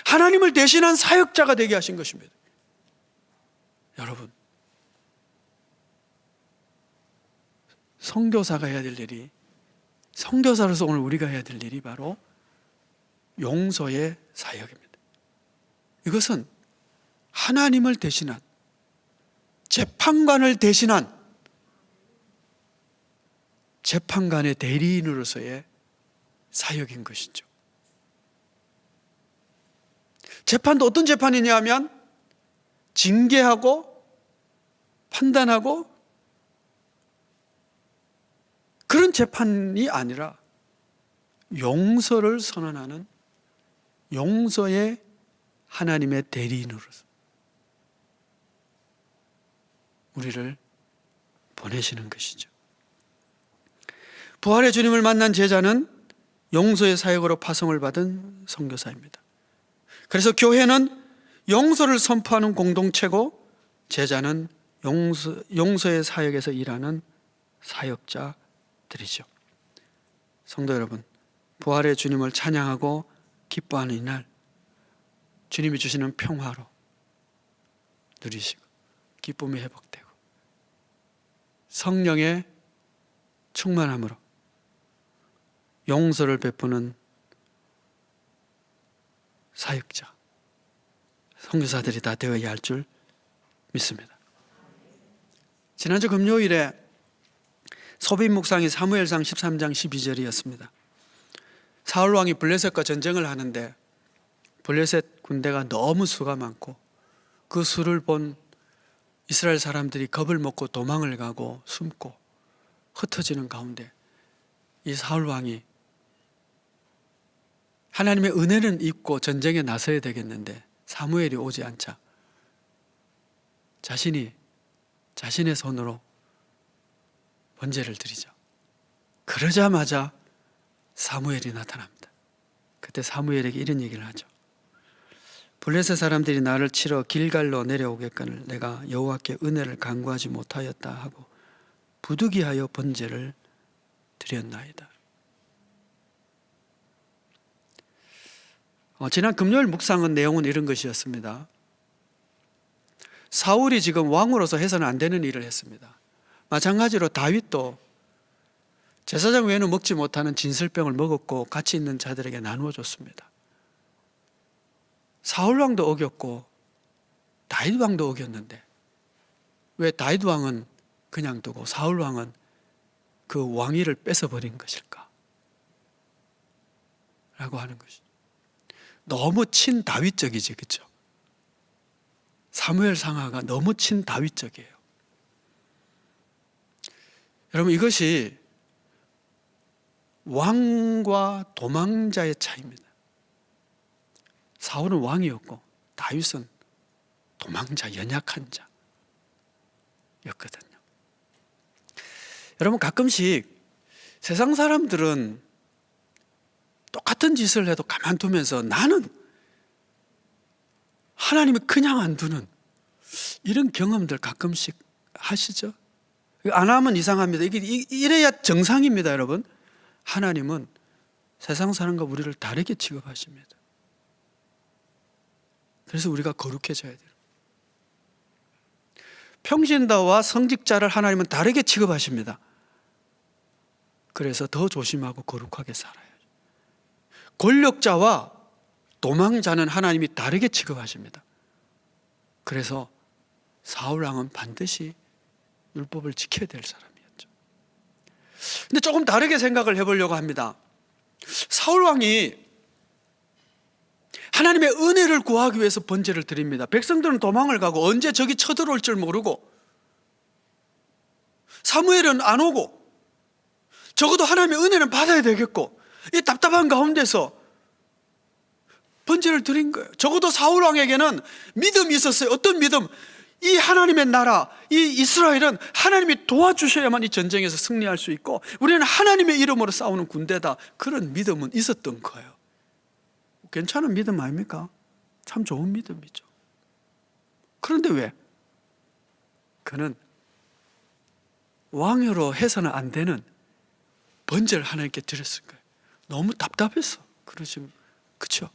하나님을 대신한 사역자가 되게 하신 것입니다. 여러분, 선교사가 해야 될 일이, 선교사로서 오늘 우리가 해야 될 일이 바로 용서의 사역입니다. 이것은 하나님을 대신한, 재판관을 대신한 재판관의 대리인으로서의 사역인 것이죠. 재판도 어떤 재판이냐 하면 징계하고 판단하고 그런 재판이 아니라 용서를 선언하는 용서의 하나님의 대리인으로서 우리를 보내시는 것이죠. 부활의 주님을 만난 제자는 용서의 사역으로 파송을 받은 선교사입니다. 그래서 교회는 용서를 선포하는 공동체고 제자는 용서의 사역에서 일하는 사역자들이죠. 성도 여러분, 부활의 주님을 찬양하고 기뻐하는 이날 주님이 주시는 평화로 누리시고 기쁨이 회복되고 성령의 충만함으로 용서를 베푸는 사역자, 선교사들이 다 되어야 할 줄 믿습니다. 지난주 금요일에 소빈 묵상이 사무엘상 13장 12절이었습니다. 사울 왕이 블레셋과 전쟁을 하는데 블레셋 군대가 너무 수가 많고 그 수를 본 이스라엘 사람들이 겁을 먹고 도망을 가고 숨고 흩어지는 가운데 이 사울 왕이 하나님의 은혜는 있고 전쟁에 나서야 되겠는데 사무엘이 오지 않자 자신의 손으로 번제를 드리죠. 그러자마자 사무엘이 나타납니다. 그때 사무엘에게 이런 얘기를 하죠. 블레셋 사람들이 나를 치러 길갈로 내려오겠거늘 내가 여호와께 은혜를 간구하지 못하였다 하고 부득이하여 번제를 드렸나이다. 지난 금요일 묵상은 내용은 이런 것이었습니다. 사울이 지금 왕으로서 해서는 안 되는 일을 했습니다. 마찬가지로 다윗도 제사장 외에는 먹지 못하는 진설병을 먹었고 같이 있는 자들에게 나누어 줬습니다. 사울 왕도 어겼고 다윗 왕도 어겼는데 왜 다윗 왕은 그냥 두고 사울 왕은 그 왕위를 뺏어버린 것일까? 라고 하는 것이죠. 너무 친다윗적이지, 그렇죠? 사무엘 상하가 너무 친다윗적이에요. 여러분, 이것이 왕과 도망자의 차이입니다. 사울은 왕이었고 다윗은 도망자, 연약한 자였거든요. 여러분, 가끔씩 세상 사람들은 똑같은 짓을 해도 가만두면서 나는 하나님이 그냥 안 두는 이런 경험들 가끔씩 하시죠? 안 하면 이상합니다. 이래야 정상입니다, 여러분. 하나님은 세상 사람과 우리를 다르게 취급하십니다. 그래서 우리가 거룩해져야 돼요. 평신도와 성직자를 하나님은 다르게 취급하십니다. 그래서 더 조심하고 거룩하게 살아요. 권력자와 도망자는 하나님이 다르게 취급하십니다. 그래서 사울 왕은 반드시 율법을 지켜야 될 사람이었죠. 근데 조금 다르게 생각을 해보려고 합니다. 사울 왕이 하나님의 은혜를 구하기 위해서 번제를 드립니다. 백성들은 도망을 가고 언제 적이 쳐들어올 줄 모르고, 사무엘은 안 오고, 적어도 하나님의 은혜는 받아야 되겠고, 이 답답한 가운데서 번제를 드린 거예요. 적어도 사울 왕에게는 믿음이 있었어요. 어떤 믿음? 이 하나님의 나라, 이 이스라엘은 하나님이 도와주셔야만 이 전쟁에서 승리할 수 있고, 우리는 하나님의 이름으로 싸우는 군대다. 그런 믿음은 있었던 거예요. 괜찮은 믿음 아닙니까? 참 좋은 믿음이죠. 그런데 왜? 그는 왕으로 해서는 안 되는 번제를 하나님께 드렸을 거예요. 너무 답답했어. 그러시면, 그렇죠?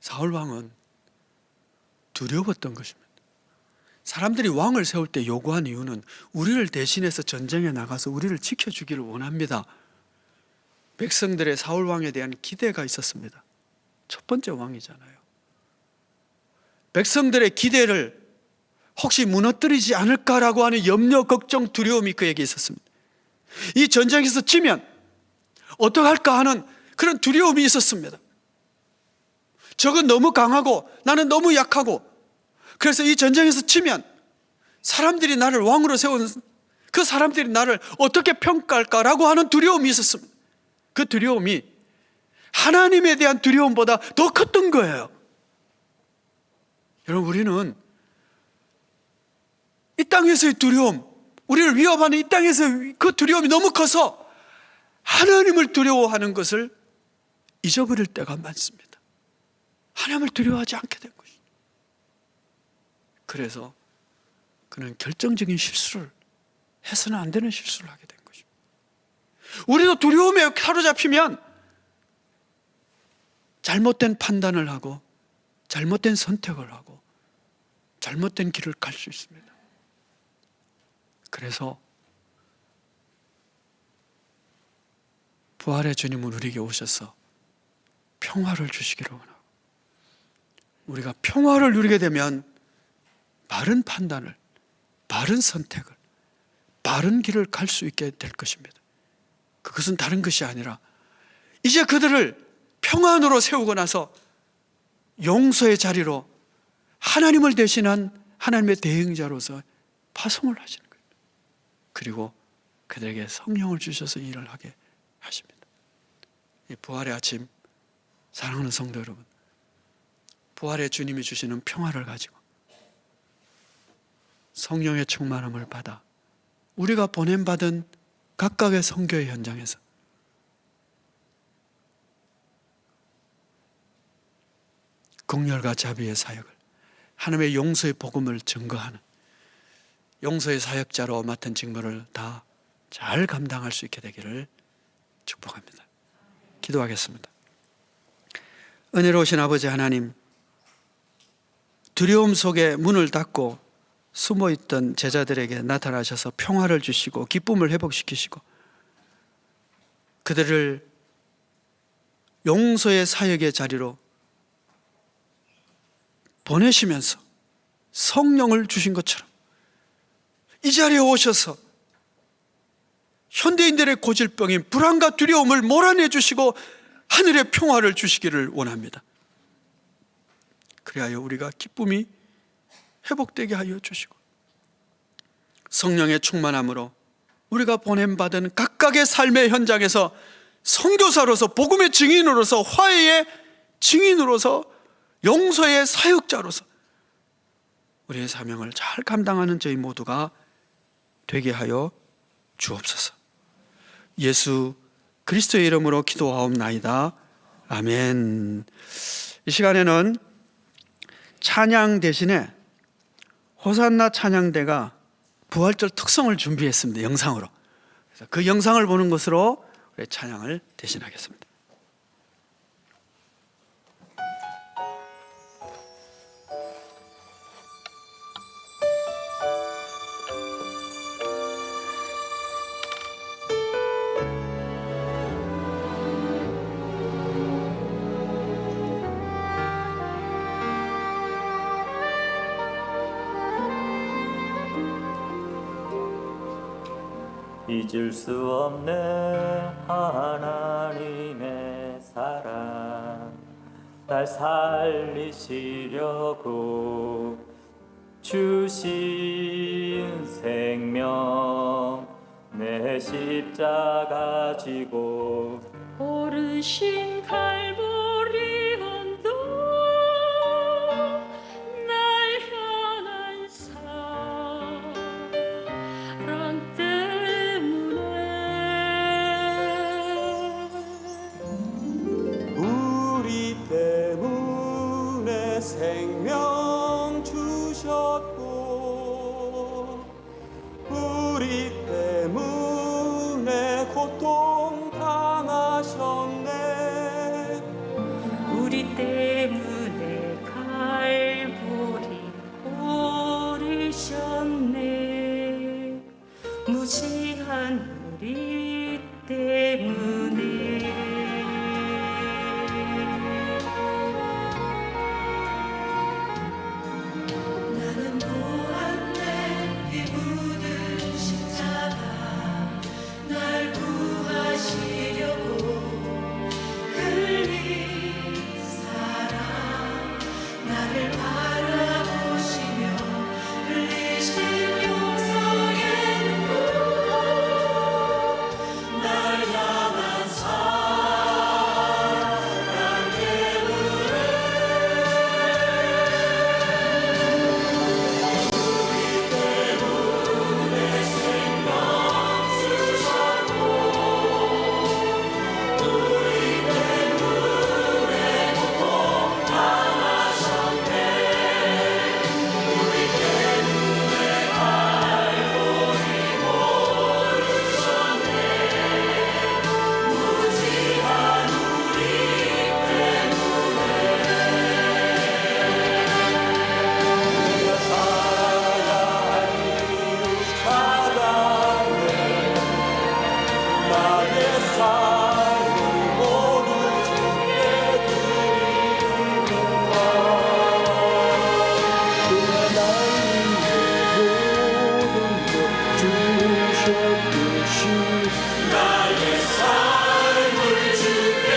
사울 왕은 두려웠던 것입니다. 사람들이 왕을 세울 때 요구한 이유는 우리를 대신해서 전쟁에 나가서 우리를 지켜주기를 원합니다. 백성들의 사울 왕에 대한 기대가 있었습니다. 첫 번째 왕이잖아요. 백성들의 기대를 혹시 무너뜨리지 않을까라고 하는 염려, 걱정, 두려움이 그에게 있었습니다. 이 전쟁에서 지면 어떡할까 하는 그런 두려움이 있었습니다. 적은 너무 강하고 나는 너무 약하고, 그래서 이 전쟁에서 지면 사람들이 나를 왕으로 세운 그 사람들이 나를 어떻게 평가할까라고 하는 두려움이 있었습니다. 그 두려움이 하나님에 대한 두려움보다 더 컸던 거예요. 여러분, 우리는 이 땅에서의 두려움, 우리를 위협하는 이 땅에서 그 두려움이 너무 커서 하나님을 두려워하는 것을 잊어버릴 때가 많습니다. 하나님을 두려워하지 않게 된 것이죠. 그래서 그는 결정적인 실수를, 해서는 안 되는 실수를 하게 된 것입니다. 우리도 두려움에 사로잡히면 잘못된 판단을 하고 잘못된 선택을 하고 잘못된 길을 갈 수 있습니다. 그래서 부활의 주님은 우리에게 오셔서 평화를 주시기를 원하고, 우리가 평화를 누리게 되면 바른 판단을, 바른 선택을, 바른 길을 갈 수 있게 될 것입니다. 그것은 다른 것이 아니라 이제 그들을 평안으로 세우고 나서 용서의 자리로 하나님을 대신한 하나님의 대행자로서 파송을 하시는 거예요. 그리고 그들에게 성령을 주셔서 일을 하게 하십니다. 이 부활의 아침, 사랑하는 성도 여러분, 부활의 주님이 주시는 평화를 가지고 성령의 충만함을 받아 우리가 보냄받은 각각의 선교의 현장에서 긍휼과 자비의 사역을, 하나님의 용서의 복음을 증거하는 용서의 사역자로 맡은 직무를 다 잘 감당할 수 있게 되기를 축복합니다. 기도하겠습니다. 은혜로우신 아버지 하나님, 두려움 속에 문을 닫고 숨어있던 제자들에게 나타나셔서 평화를 주시고 기쁨을 회복시키시고 그들을 용서의 사역의 자리로 보내시면서 성령을 주신 것처럼 이 자리에 오셔서 현대인들의 고질병인 불안과 두려움을 몰아내 주시고 하늘의 평화를 주시기를 원합니다. 그리하여 우리가 기쁨이 회복되게 하여 주시고 성령의 충만함으로 우리가 보냄받은 각각의 삶의 현장에서 선교사로서, 복음의 증인으로서, 화해의 증인으로서, 용서의 사역자로서 우리의 사명을 잘 감당하는 저희 모두가 되게 하여 주옵소서. 예수 그리스도의 이름으로 기도하옵나이다. 아멘. 이 시간에는 찬양 대신에 호산나 찬양대가 부활절 특성을 준비했습니다. 영상으로. 그래서 그 영상을 보는 것으로 우리 찬양을 대신하겠습니다. 잊을 수 없는 하나님의 사랑, 날 살리시려고 주신 생명, 내 십자가 지고 오르신 갈보리 언덕, 날 향한 사랑 때문에, 우리 때문에 생명 주셨고 우리 때문에 고통 당하셨네. 우리 때문에 갈보리 오르셨네. 무지한 우리 때문에. 나는 보았네 이 묻은 십자가, 날 구하시려고 흘린 사랑, 나를 바라보시며 흘리신 용서의 눈물, 날 향한 사랑 때문에. 나의 삶을 모두 주께 드리노라. 그가 나를 모든 것 주셨듯이 나의 삶을 주께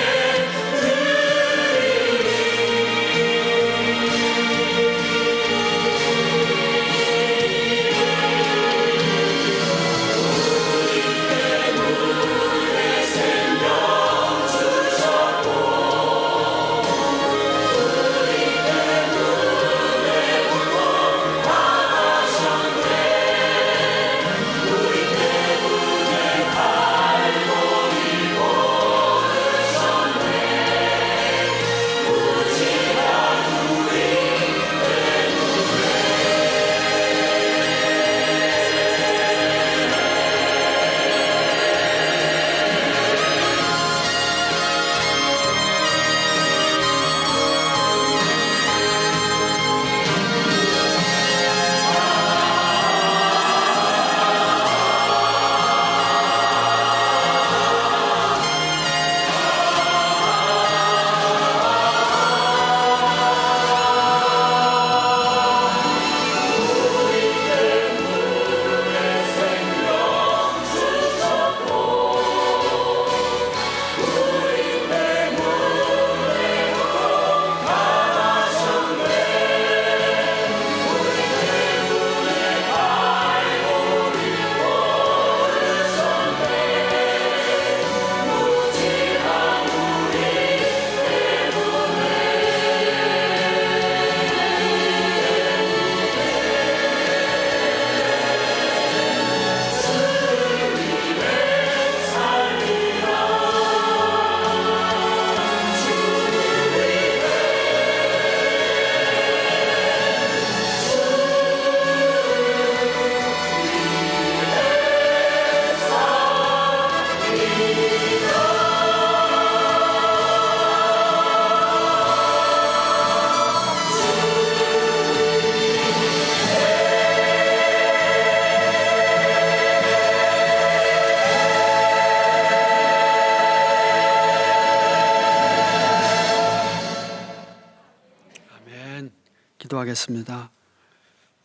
기도하겠습니다.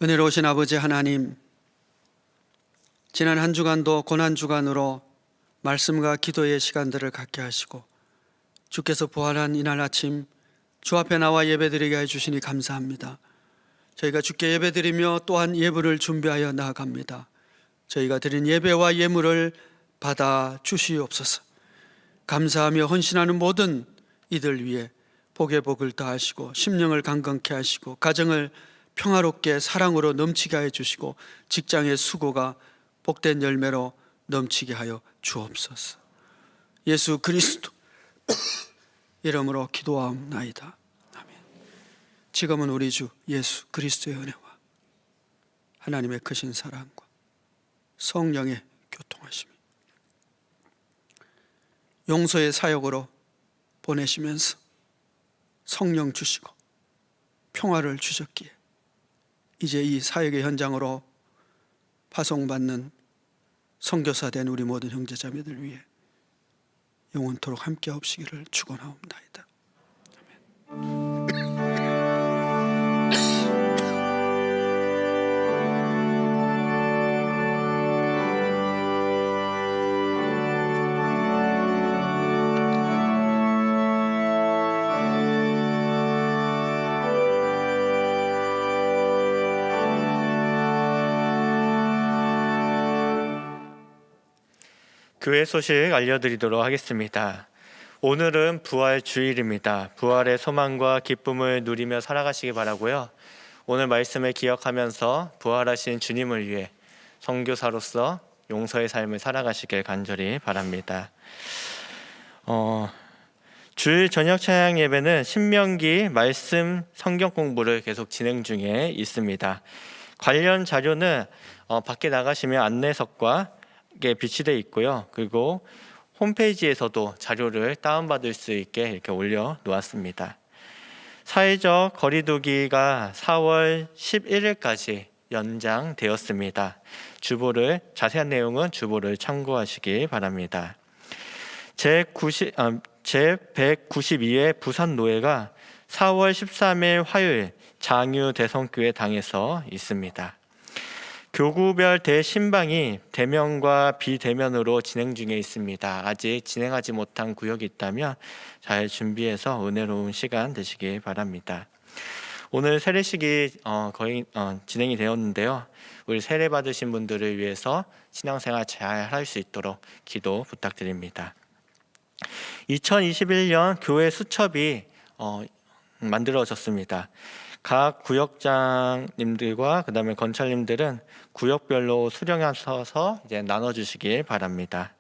은혜로우신 아버지 하나님, 지난 한 주간도 고난 주간으로 말씀과 기도의 시간들을 갖게 하시고 주께서 부활한 이날 아침 주 앞에 나와 예배드리게 해주시니 감사합니다. 저희가 주께 예배드리며 또한 예물을 준비하여 나아갑니다. 저희가 드린 예배와 예물을 받아 주시옵소서. 감사하며 헌신하는 모든 이들 위해 복의 복을 더하시고 심령을 강건케 하시고 가정을 평화롭게 사랑으로 넘치게 하여 주시고 직장의 수고가 복된 열매로 넘치게 하여 주옵소서. 예수 그리스도 이름으로 기도하옵나이다. 아멘. 지금은 우리 주 예수 그리스도의 은혜와 하나님의 크신 사랑과 성령의 교통하심이 용서의 사역으로 보내시면서 성령 주시고 평화를 주셨기에 이제 이 사역의 현장으로 파송받는 선교사 된 우리 모든 형제자매들 위해 영원토록 함께 하옵시기를 축원하옵나이다. 교회 소식 알려드리도록 하겠습니다. 오늘은 부활 주일입니다. 부활의 소망과 기쁨을 누리며 살아가시기 바라고요. 오늘 말씀을 기억하면서 부활하신 주님을 위해 선교사로서 용서의 삶을 살아가시길 간절히 바랍니다. 주일 저녁 찬양 예배는 신명기 말씀 성경 공부를 계속 진행 중에 있습니다. 관련 자료는 밖에 나가시면 안내석과 비치되어 있고요. 그리고 홈페이지에서도 자료를 다운받을 수 있게 이렇게 올려 놓았습니다. 사회적 거리두기가 4월 11일까지 연장되었습니다. 자세한 내용은 주보를 참고하시기 바랍니다. 제192회 부산노회가 4월 13일 화요일 장유 대성교회 당에서 있습니다. 교구별 대신방이 대면과 비대면으로 진행 중에 있습니다. 아직 진행하지 못한 구역이 있다면 잘 준비해서 은혜로운 시간 되시기 바랍니다. 오늘 세례식이 거의 진행이 되었는데요. 우리 세례 받으신 분들을 위해서 신앙생활 잘 할 수 있도록 기도 부탁드립니다. 2021년 교회 수첩이 만들어졌습니다. 각 구역장님들과 그다음에 건찰님들은 구역별로 수령하셔서 이제 나눠주시길 바랍니다.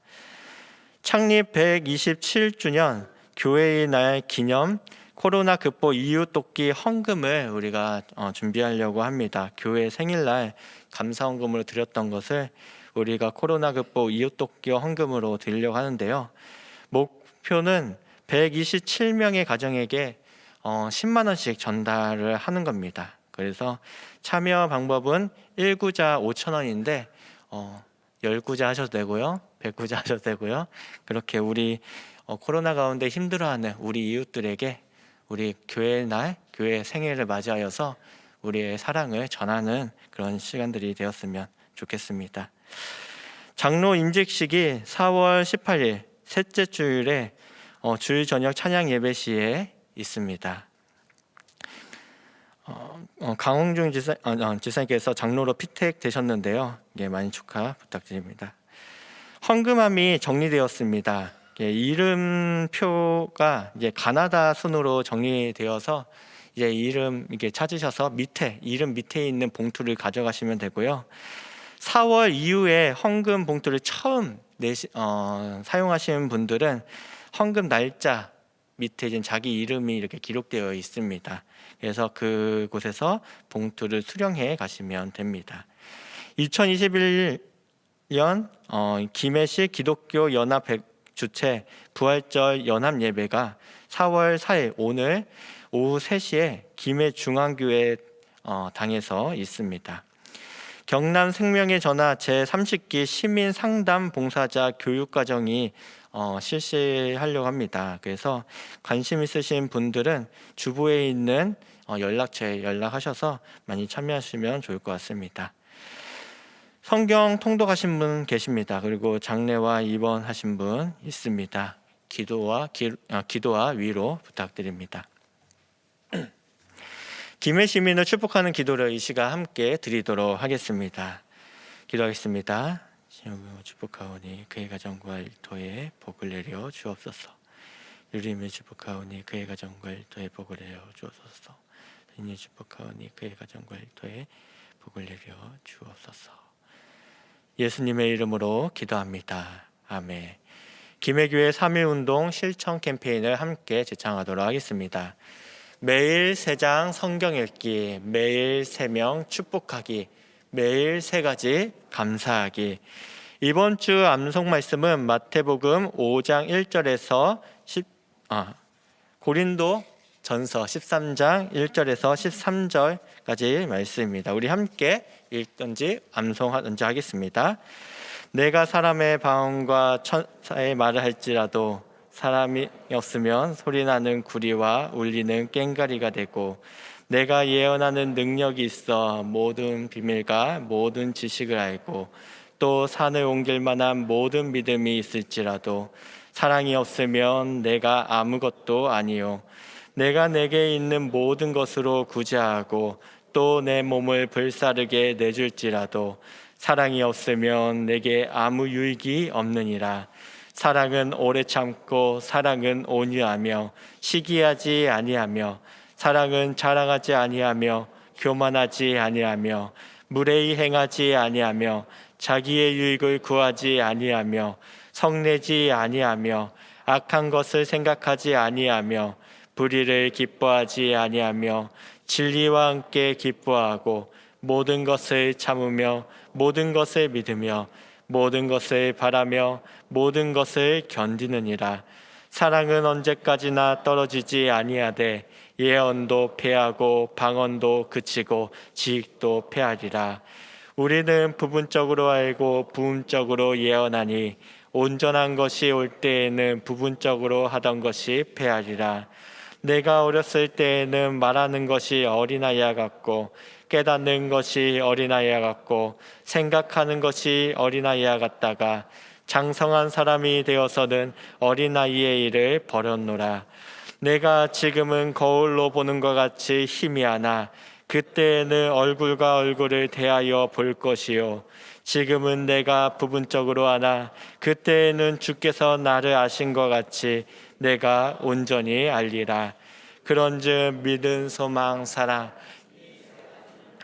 창립 127주년 교회의 날 기념 코로나 극복 이웃 돕기 헌금을 우리가 준비하려고 합니다. 교회 생일날 감사 헌금으로 드렸던 것을 우리가 코로나 극복 이웃 돕기 헌금으로 드리려고 하는데요. 목표는 127명의 가정에게 10만 원씩 전달을 하는 겁니다. 그래서 참여 방법은 1구자 5천 원인데 10구자 하셔도 되고요. 100구자 하셔도 되고요. 그렇게 우리 코로나 가운데 힘들어하는 우리 이웃들에게 우리 교회 날, 교회 생일을 맞이하여서 우리의 사랑을 전하는 그런 시간들이 되었으면 좋겠습니다. 장로 임직식이 4월 18일 셋째 주일에 주일 저녁 찬양 예배 시에 있습니다. 강홍중 지사님께서 장로로 피택 되셨는데요. 많이 축하 부탁드립니다. 헌금함이 정리되었습니다. 이름표가 이제 가나다 순으로 정리되어서 이제 이름 이렇게 찾으셔서 이름 밑에 있는 봉투를 가져가시면 되고요. 4월 이후에 헌금 봉투를 처음 사용하시는 분들은 헌금 날짜 밑에 이제 자기 이름이 이렇게 기록되어 있습니다. 그래서 그곳에서 봉투를 수령해 가시면 됩니다. 2021년 김해시 기독교 연합 주최 부활절 연합 예배가 4월 4일 오늘 오후 3시에 김해 중앙교회 당에서 있습니다. 경남 생명의 전화 제30기 시민 상담 봉사자 교육과정이 실시하려고 합니다. 그래서 관심 있으신 분들은 주보에 있는 연락처에 연락하셔서 많이 참여하시면 좋을 것 같습니다. 성경 통독하신 분 계십니다. 그리고 장례와 입원하신 분 있습니다. 기도와 위로 부탁드립니다. 김해 시민을 축복하는 기도를 이 시간 함께 드리도록 하겠습니다. 기도하겠습니다. 축복하오니 그의 가정과 일터에 복을 내려 주옵소서. 유림을 축복하오니 그의 가정과 일터에 복을 내려 주옵소서. 인이 축복하오니 그의 가정과 일터에 복을 내려 주옵소서. 예수님의 이름으로 기도합니다. 아멘. 김해교회 3.1운동 실천 캠페인을 함께 제창하도록 하겠습니다. 매일 3장 성경 읽기, 매일 3명 축복하기, 매일 3가지 감사하기. 이번 주 암송 말씀은 마태복음 5장 1절에서 고린도 전서 13장 1절에서 13절까지 말씀입니다. 우리 함께 읽든지 암송하든지 하겠습니다. 내가 사람의 방언과 천사의 말을 할지라도 사람이 없으면 소리나는 구리와 울리는 꽹과리가 되고, 내가 예언하는 능력이 있어 모든 비밀과 모든 지식을 알고 또 산을 옮길 만한 모든 믿음이 있을지라도 사랑이 없으면 내가 아무것도 아니요. 내가 내게 있는 모든 것으로 구제하고 또 내 몸을 불사르게 내줄지라도 사랑이 없으면 내게 아무 유익이 없느니라. 사랑은 오래 참고 사랑은 온유하며 시기하지 아니하며 사랑은 자랑하지 아니하며 교만하지 아니하며 무례히 행하지 아니하며 자기의 유익을 구하지 아니하며 성내지 아니하며 악한 것을 생각하지 아니하며 불의를 기뻐하지 아니하며 진리와 함께 기뻐하고 모든 것을 참으며 모든 것을 믿으며 모든 것을 바라며 모든 것을 견디느니라. 사랑은 언제까지나 떨어지지 아니하되 예언도 패하고 방언도 그치고 지식도 패하리라. 우리는 부분적으로 알고 부분적으로 예언하니 온전한 것이 올 때에는 부분적으로 하던 것이 패하리라. 내가 어렸을 때에는 말하는 것이 어린아이와 같고 깨닫는 것이 어린아이와 같고 생각하는 것이 어린아이와 같다가 장성한 사람이 되어서는 어린아이의 일을 버렸노라. 내가 지금은 거울로 보는 것 같이 희미하나 그때에는 얼굴과 얼굴을 대하여 볼 것이요. 지금은 내가 부분적으로 하나 그때에는 주께서 나를 아신 것 같이 내가 온전히 알리라. 그런즉 믿음, 소망, 사랑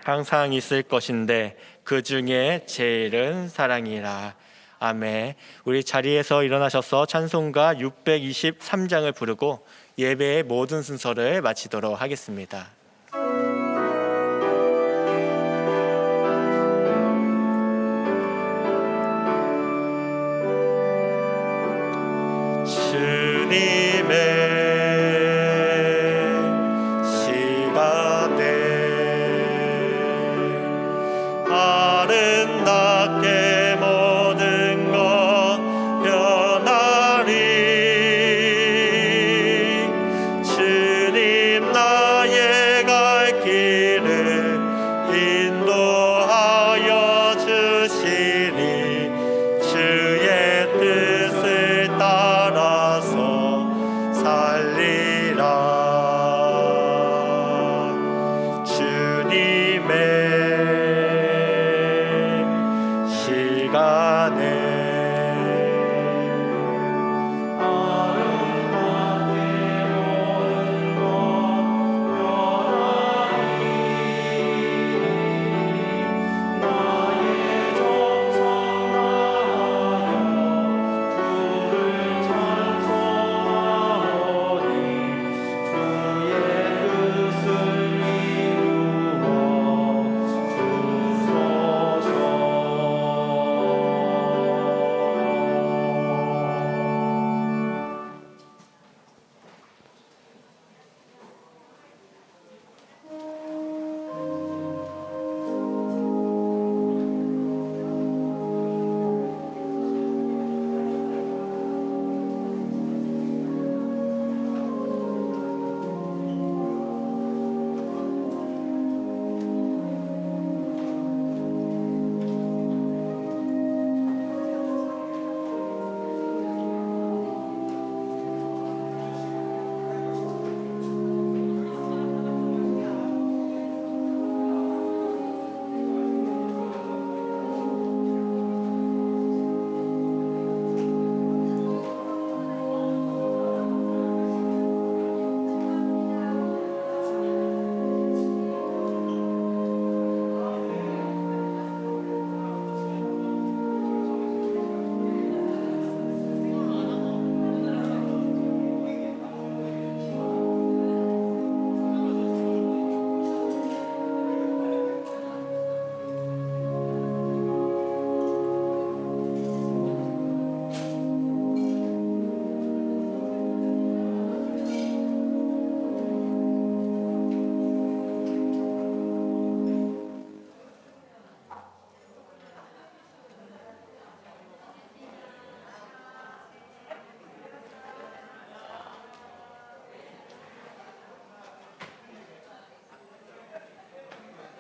항상 있을 것인데 그 중에 제일은 사랑이라. 아멘. 우리 자리에서 일어나셔서 찬송가 623장을 부르고 예배의 모든 순서를 마치도록 하겠습니다. 시간에